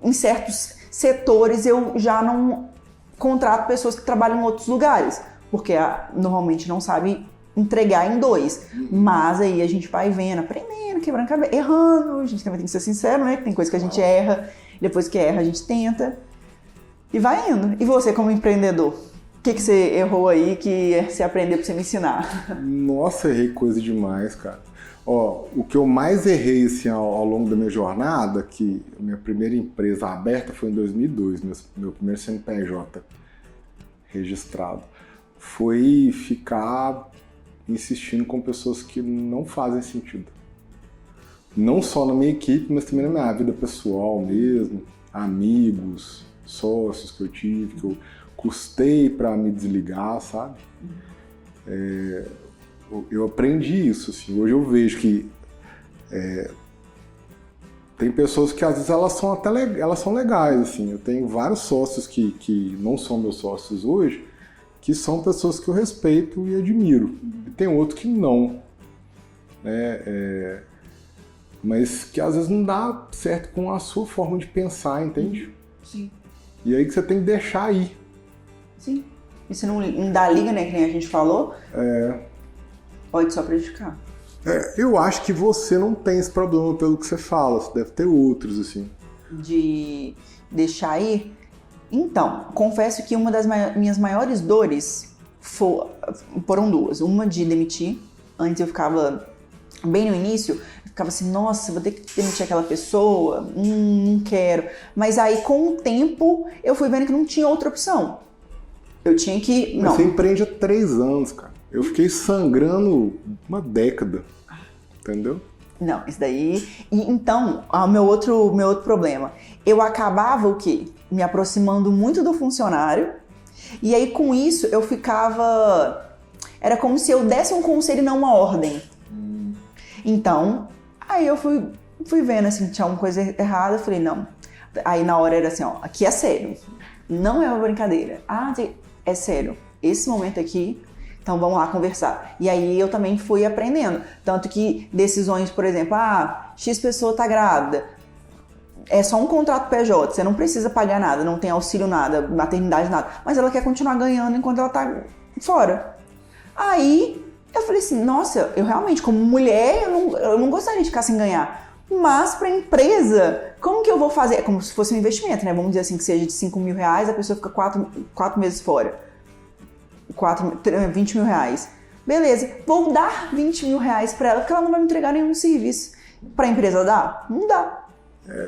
Em certos setores, eu já não contrato pessoas que trabalham em outros lugares, porque normalmente não sabe entregar em 2. Mas aí a gente vai vendo, aprendendo, quebrando cabeça, errando. A gente também tem que ser sincero, né? Tem coisa que a gente erra, depois que erra a gente tenta. E vai indo. E você, como empreendedor? O que você errou aí que você aprendeu pra você me ensinar? Nossa, errei coisa demais, cara. O que eu mais errei assim, ao longo da minha jornada, que a minha primeira empresa aberta foi em 2002, meu primeiro CNPJ registrado, foi ficar insistindo com pessoas que não fazem sentido. Não só na minha equipe, mas também na minha vida pessoal mesmo, amigos, sócios que eu tive, que eu custei para me desligar, sabe? Eu aprendi isso, assim. Hoje eu vejo que tem pessoas que às vezes elas são legais, assim. Eu tenho vários sócios que não são meus sócios hoje, que são pessoas que eu respeito e admiro. E tem outros que não, né? Mas que às vezes não dá certo com a sua forma de pensar, entende? Sim. E aí que você tem que deixar ir. Sim. E se não dá liga, né, que nem a gente falou, pode só prejudicar. Eu acho que você não tem esse problema pelo que você fala, você deve ter outros, assim. De deixar ir? Então, confesso que uma das minhas maiores dores foram 2. Uma de demitir. Antes eu ficava, bem no início, eu ficava assim, nossa, vou ter que demitir aquela pessoa, não quero. Mas aí, com o tempo, eu fui vendo que não tinha outra opção. Eu tinha que... Mas você empreende há 3 anos, cara. Eu fiquei sangrando 1 década, entendeu? Não, isso daí... Então, o meu outro problema. Eu acabava o quê? Me aproximando muito do funcionário. E aí, com isso, eu ficava... Era como se eu desse um conselho e não uma ordem. Então, aí eu fui vendo, assim, tinha alguma coisa errada. Eu falei, não. Aí, na hora, era assim, aqui é sério. Não é uma brincadeira. É sério. Esse momento aqui... Então vamos lá conversar. E aí eu também fui aprendendo. Tanto que decisões, por exemplo, X pessoa tá grávida. É só um contrato PJ, você não precisa pagar nada, não tem auxílio nada, maternidade nada. Mas ela quer continuar ganhando enquanto ela tá fora. Aí eu falei assim, nossa, eu realmente, como mulher, eu não gostaria de ficar sem ganhar. Mas para a empresa, como que eu vou fazer? É como se fosse um investimento, né? Vamos dizer assim, que seja de R$5.000, a pessoa fica 4 meses fora. 20 mil reais. Beleza, vou dar 20 mil reais pra ela, porque ela não vai me entregar nenhum serviço. Pra empresa dá? Não dá.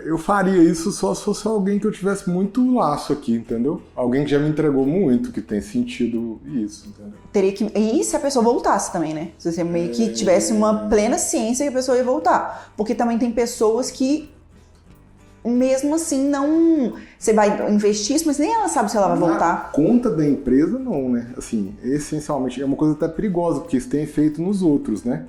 Eu faria isso só se fosse alguém que eu tivesse muito laço aqui, entendeu? Alguém que já me entregou muito, que tem sentido isso, entendeu? Teria que... E se a pessoa voltasse também, né? Se você meio que tivesse uma plena ciência que a pessoa ia voltar. Porque também tem pessoas que, mesmo assim, não... Você vai investir, mas nem ela sabe se ela vai voltar. Na conta da empresa, não, né? Assim, essencialmente, é uma coisa até perigosa, porque isso tem efeito nos outros, né?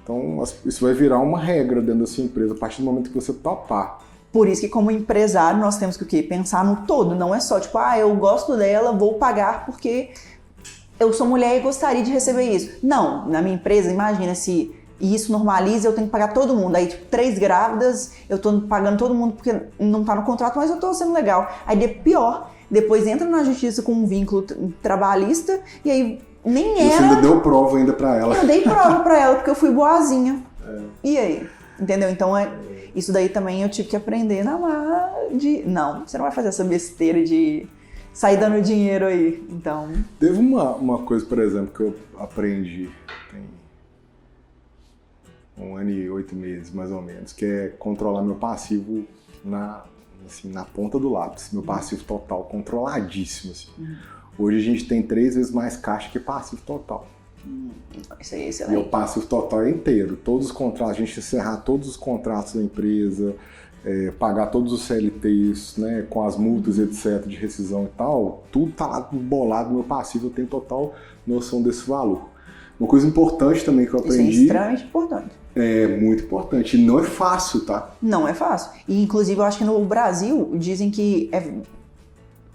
Então, isso vai virar uma regra dentro da sua empresa a partir do momento que você topar. Por isso que, como empresário, nós temos que o quê? Pensar no todo. Não é só, tipo, eu gosto dela, vou pagar porque eu sou mulher e gostaria de receber isso. Não, na minha empresa, imagina se isso normaliza, eu tenho que pagar todo mundo. Aí, tipo, 3 grávidas, eu tô pagando todo mundo porque não tá no contrato, mas eu tô sendo legal. Aí, pior, depois entra na justiça com um vínculo trabalhista e aí... Nem era. Você ainda deu prova ainda pra ela. Eu dei prova pra ela porque eu fui boazinha. E aí? Entendeu? Então, isso daí também eu tive que aprender na marra de... Não, você não vai fazer essa besteira de sair dando dinheiro aí. Então... Teve uma coisa, por exemplo, que eu aprendi tem 1 ano e 8 meses, mais ou menos, que é controlar meu passivo na ponta do lápis. Meu passivo total, controladíssimo, assim. Hoje a gente tem 3 vezes mais caixa que passivo total. Isso aí é excelente. E o passivo total é inteiro. Todos os contratos, a gente encerrar todos os contratos da empresa, pagar todos os CLTs, né, com as multas, etc., de rescisão e tal, tudo tá lá bolado no meu passivo, eu tenho total noção desse valor. Uma coisa importante também que eu aprendi... Isso é extremamente importante. É muito importante. E não é fácil, tá? Não é fácil. E, inclusive, eu acho que no Brasil, dizem que...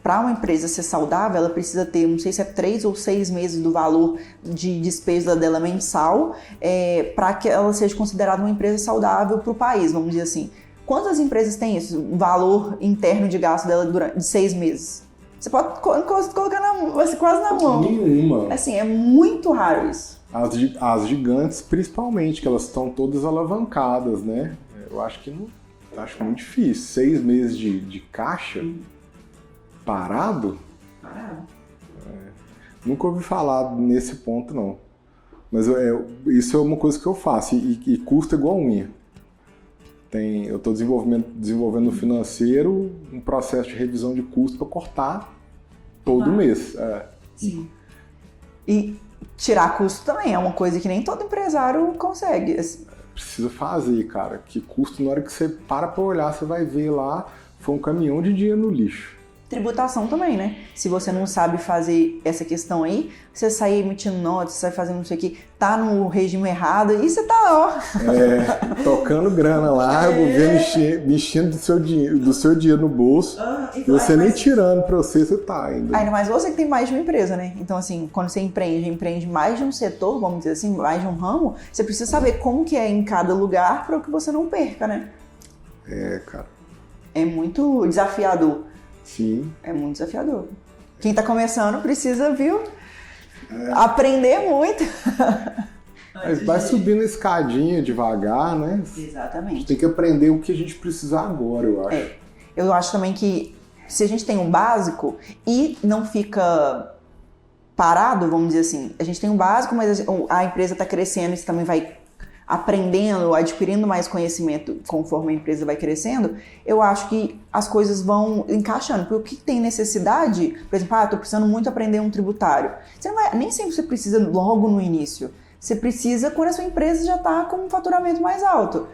Para uma empresa ser saudável, ela precisa ter, não sei se é 3 ou 6 meses do valor de despesa dela mensal, para que ela seja considerada uma empresa saudável para o país, vamos dizer assim. Quantas empresas têm isso? Um valor interno de gasto dela durante 6 meses? Você pode colocar quase na mão. Nenhuma. Assim, é muito raro isso. As gigantes, principalmente, que elas estão todas alavancadas, né? Eu acho que não. Acho muito difícil. 6 meses de caixa. Parado? Nunca ouvi falar nesse ponto, não. Mas isso é uma coisa que eu faço. E custa igual unha. Eu estou desenvolvendo no financeiro um processo de revisão de custo para cortar todo mês. Sim. E tirar custo também é uma coisa que nem todo empresário consegue. Precisa fazer, cara. Que custo, na hora que você para olhar, você vai ver lá, foi um caminhão de dinheiro no lixo. Tributação também, né? Se você não sabe fazer essa questão aí, você sai emitindo notas, você sai fazendo não sei o que, tá no regime errado e você tá, tocando grana lá, o governo mexendo do seu dinheiro no bolso, e você nem tirando pra você tá ainda. Ainda mais você que tem mais de uma empresa, né? Então, assim, quando você empreende mais de um setor, vamos dizer assim, mais de um ramo, você precisa saber como que é em cada lugar para que você não perca, né? Cara. É muito desafiador. Sim. É muito desafiador. Quem tá começando precisa, viu? Aprender muito. Mas vai subindo a escadinha devagar, né? Exatamente. A gente tem que aprender o que a gente precisa agora, eu acho. Eu acho também que se a gente tem um básico e não fica parado, vamos dizer assim, a gente tem um básico, mas a empresa tá crescendo e você também vai aprendendo, adquirindo mais conhecimento conforme a empresa vai crescendo, eu acho que as coisas vão encaixando. Porque o que tem necessidade, por exemplo, estou precisando muito aprender um tributário. Nem sempre você precisa logo no início. Você precisa quando a sua empresa já está com um faturamento mais alto.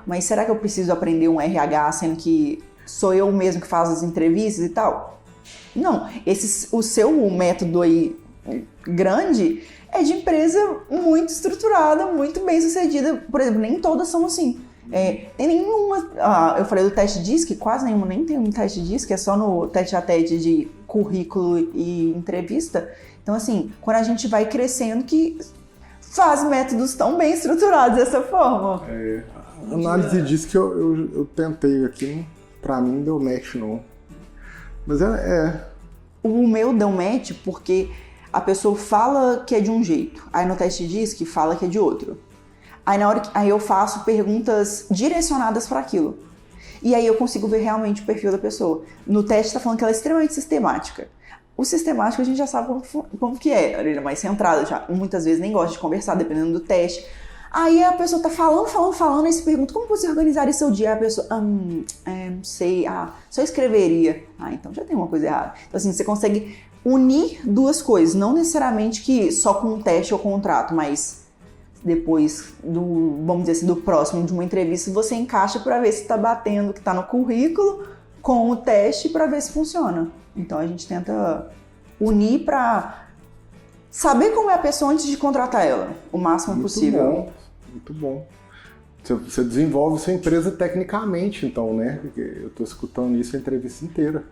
Mas será que eu preciso aprender um RH sendo que sou eu mesmo que faço as entrevistas e tal? Não, o seu método aí grande é de empresa muito estruturada, muito bem sucedida. Por exemplo, nem todas são assim. Tem nenhuma... eu falei do teste DISC, quase nenhuma nem tem um teste DISC, é só no teste a teste de currículo e entrevista. Então, assim, quando a gente vai crescendo, que faz métodos tão bem estruturados dessa forma. A análise DISC que eu tentei aqui, pra mim não deu match, não. Mas O meu deu match porque a pessoa fala que é de um jeito, aí no teste DISC fala que é de outro. Aí eu faço perguntas direcionadas para aquilo. E aí eu consigo ver realmente o perfil da pessoa. No teste está falando que ela é extremamente sistemática. O sistemático a gente já sabe como que é. Ele é mais centrado, já muitas vezes nem gosta de conversar, dependendo do teste. Aí a pessoa tá falando, e se pergunta, como você organizaria seu dia? Aí a pessoa, não sei, só escreveria. Então já tem uma coisa errada. Então assim, você consegue unir duas coisas, não necessariamente que só com um teste ou contrato, mas depois vamos dizer assim, do próximo, de uma entrevista, você encaixa para ver se tá batendo o que tá no currículo com o teste para ver se funciona. Então a gente tenta unir para saber como é a pessoa antes de contratar ela, o máximo possível. Muito bom. Você desenvolve sua empresa tecnicamente, então, né? Eu estou escutando isso a entrevista inteira.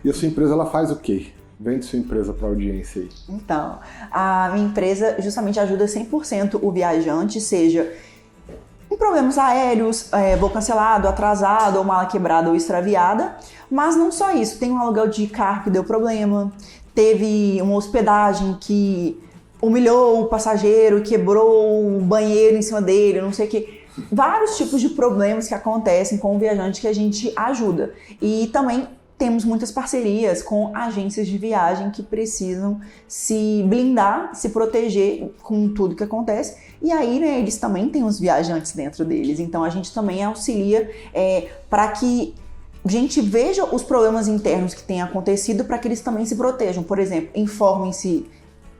E a sua empresa, ela faz o quê? Vende sua empresa para a audiência aí. Então, a minha empresa justamente ajuda 100% o viajante, seja em problemas aéreos, voo cancelado, atrasado, ou mala quebrada ou extraviada. Mas não só isso, tem um aluguel de carro que deu problema, teve uma hospedagem que humilhou o passageiro, quebrou o banheiro em cima dele, não sei o quê. Vários tipos de problemas que acontecem com o viajante que a gente ajuda. E também temos muitas parcerias com agências de viagem que precisam se blindar, se proteger com tudo que acontece. E aí, né, eles também têm os viajantes dentro deles. Então, a gente também auxilia para que a gente veja os problemas internos que têm acontecido para que eles também se protejam. Por exemplo, informem se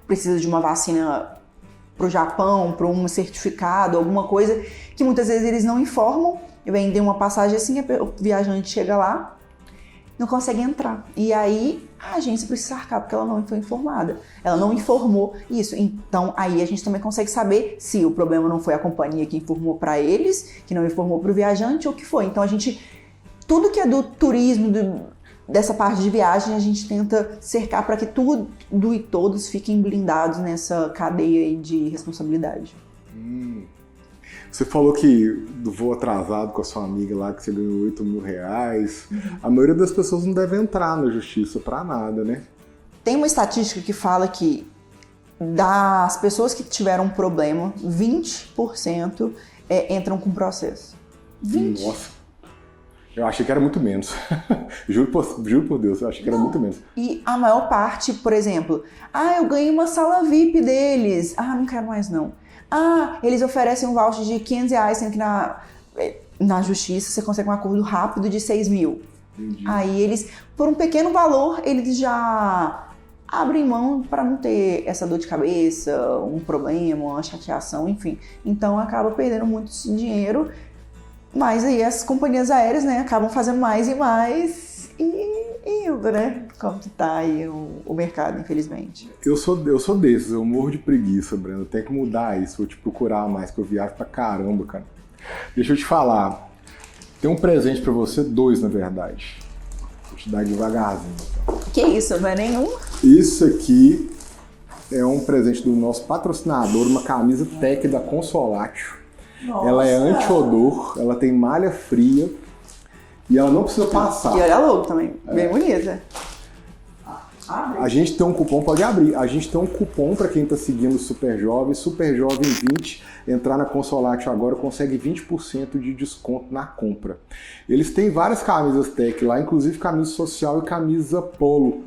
precisa de uma vacina para o Japão, para um certificado, alguma coisa que muitas vezes eles não informam. Vendem uma passagem assim, o viajante chega lá, não consegue entrar. E aí a agência precisa arcar porque ela não foi informada. Ela não informou isso. Então aí a gente também consegue saber se o problema não foi a companhia que informou para eles, que não informou para o viajante ou o que foi. Então a gente, tudo que é do turismo, dessa parte de viagem, a gente tenta cercar para que tudo e todos fiquem blindados nessa cadeia aí de responsabilidade. Você falou que do voo atrasado com a sua amiga lá, que você ganhou 8 mil reais. A maioria das pessoas não deve entrar na justiça pra nada, né? Tem uma estatística que fala que das pessoas que tiveram um problema, 20% entram com processo. 20%. Nossa, eu achei que era muito menos. Juro por Deus, eu achei que era muito menos. E a maior parte, por exemplo, eu ganhei uma sala VIP deles. Não quero mais não. Eles oferecem um voucher de 500 reais, sendo que na justiça você consegue um acordo rápido de 6 mil. Entendi. Aí eles, por um pequeno valor, eles já abrem mão para não ter essa dor de cabeça, um problema, uma chateação, enfim. Então acaba perdendo muito dinheiro, mas aí as companhias aéreas, né, acabam fazendo mais e mais e indo, né? Como que tá aí o mercado, infelizmente. Eu sou desses, eu morro de preguiça, Brenda. Tem que mudar isso, vou te procurar mais, que eu viajo pra caramba, cara. Deixa eu te falar. Tem um presente pra você, 2 na verdade. Vou te dar devagarzinho. Então. Que isso, não é nenhum? Isso aqui é um presente do nosso patrocinador, uma camisa Tech da Consolatio. Nossa. Ela é anti-odor, ela tem malha fria e ela não precisa passar. E olha logo também, bem bonita. A gente tem um cupom, pode abrir, a gente tem um cupom para quem está seguindo o Super Jovem 20, entrar na Consolatio agora consegue 20% de desconto na compra. Eles têm várias camisas Tech lá, inclusive camisa social e camisa polo.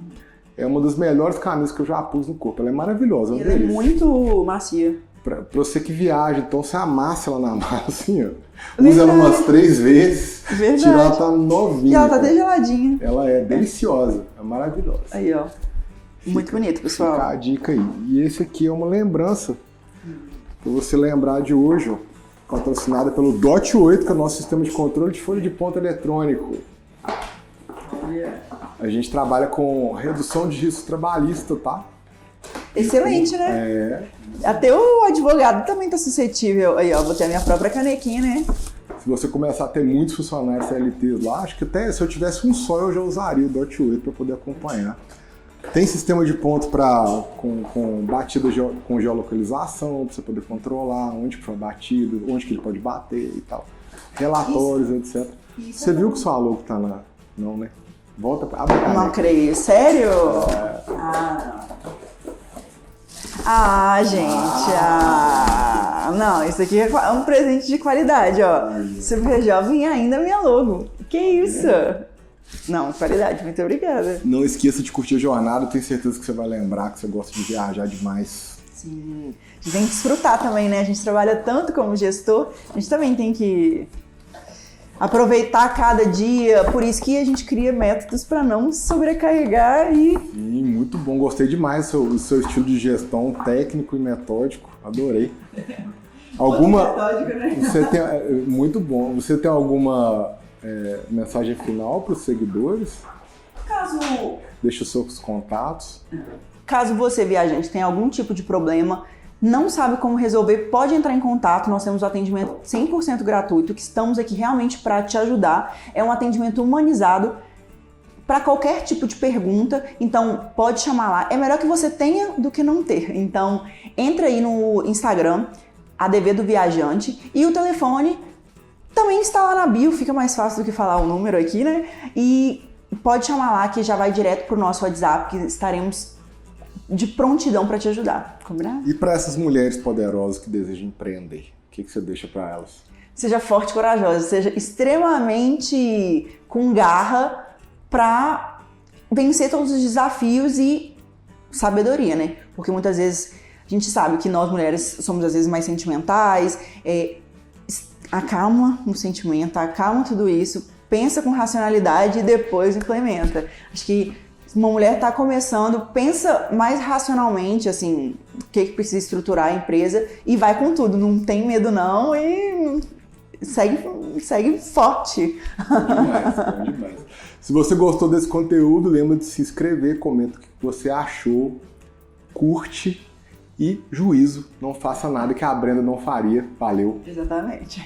É uma das melhores camisas que eu já pus no corpo, ela é maravilhosa. Ela é muito macia. Pra você que viaja, então você amassa ela na massa assim, ó. Usa ela umas 3 vezes. Verdade. Tira ela, tá novinha. E ela tá até geladinha. Ela é deliciosa, é maravilhosa. Aí, ó. Muito bonito, pessoal. Fica a dica aí. E esse aqui é uma lembrança pra você lembrar de hoje, ó. Patrocinada pelo DOT 8, que é o nosso sistema de controle de folha de ponta eletrônico. A gente trabalha com redução de risco trabalhista, tá? Excelente, né? Até o advogado também tá suscetível. Aí, ó, vou ter a minha própria canequinha, né? Se você começar a ter muitos funcionários CLTs lá, acho que até se eu tivesse um só, eu já usaria o DOT 8 para poder acompanhar. Tem sistema de ponto com batida com geolocalização, para você poder controlar onde que foi batido, onde que ele pode bater e tal. Relatórios, etc. Você viu que sua logo tá lá? Não, né? Volta pra... Não creio. Sério? Gente, não, isso aqui é um presente de qualidade, ó. Super Jovem ainda minha logo. Que isso? Não, qualidade, muito obrigada. Não esqueça de curtir a jornada, tenho certeza que você vai lembrar que você gosta de viajar demais. Sim. A gente tem que desfrutar também, né? A gente trabalha tanto como gestor, a gente também tem que aproveitar cada dia. Por isso que a gente cria métodos para não sobrecarregar e... Sim, muito bom. Gostei demais do seu estilo de gestão técnico e metódico. Adorei. Metódico, né? Muito bom. Você tem alguma mensagem final para os seguidores? Deixa os seus contatos. Caso você, viajante, tenha algum tipo de problema, não sabe como resolver, pode entrar em contato. Nós temos um atendimento 100% gratuito, que estamos aqui realmente para te ajudar. É um atendimento humanizado para qualquer tipo de pergunta, então pode chamar lá. É melhor que você tenha do que não ter. Então, entra aí no Instagram, ADV do Viajante, e o telefone também está lá na bio, fica mais fácil do que falar o número aqui, né? E pode chamar lá que já vai direto pro nosso WhatsApp, que estaremos de prontidão para te ajudar. Combinado? E para essas mulheres poderosas que desejam empreender, o que você deixa para elas? Seja forte e corajosa, seja extremamente com garra para vencer todos os desafios e sabedoria, né? Porque muitas vezes a gente sabe que nós mulheres somos às vezes mais sentimentais, acalma o sentimento, acalma tudo isso, pensa com racionalidade e depois implementa. Acho que uma mulher está começando, pensa mais racionalmente, assim, o que precisa estruturar a empresa e vai com tudo, não tem medo não e segue forte. Bom demais. Se você gostou desse conteúdo, lembra de se inscrever, comenta o que você achou, curte e juízo, não faça nada que a Brenda não faria. Valeu! Exatamente.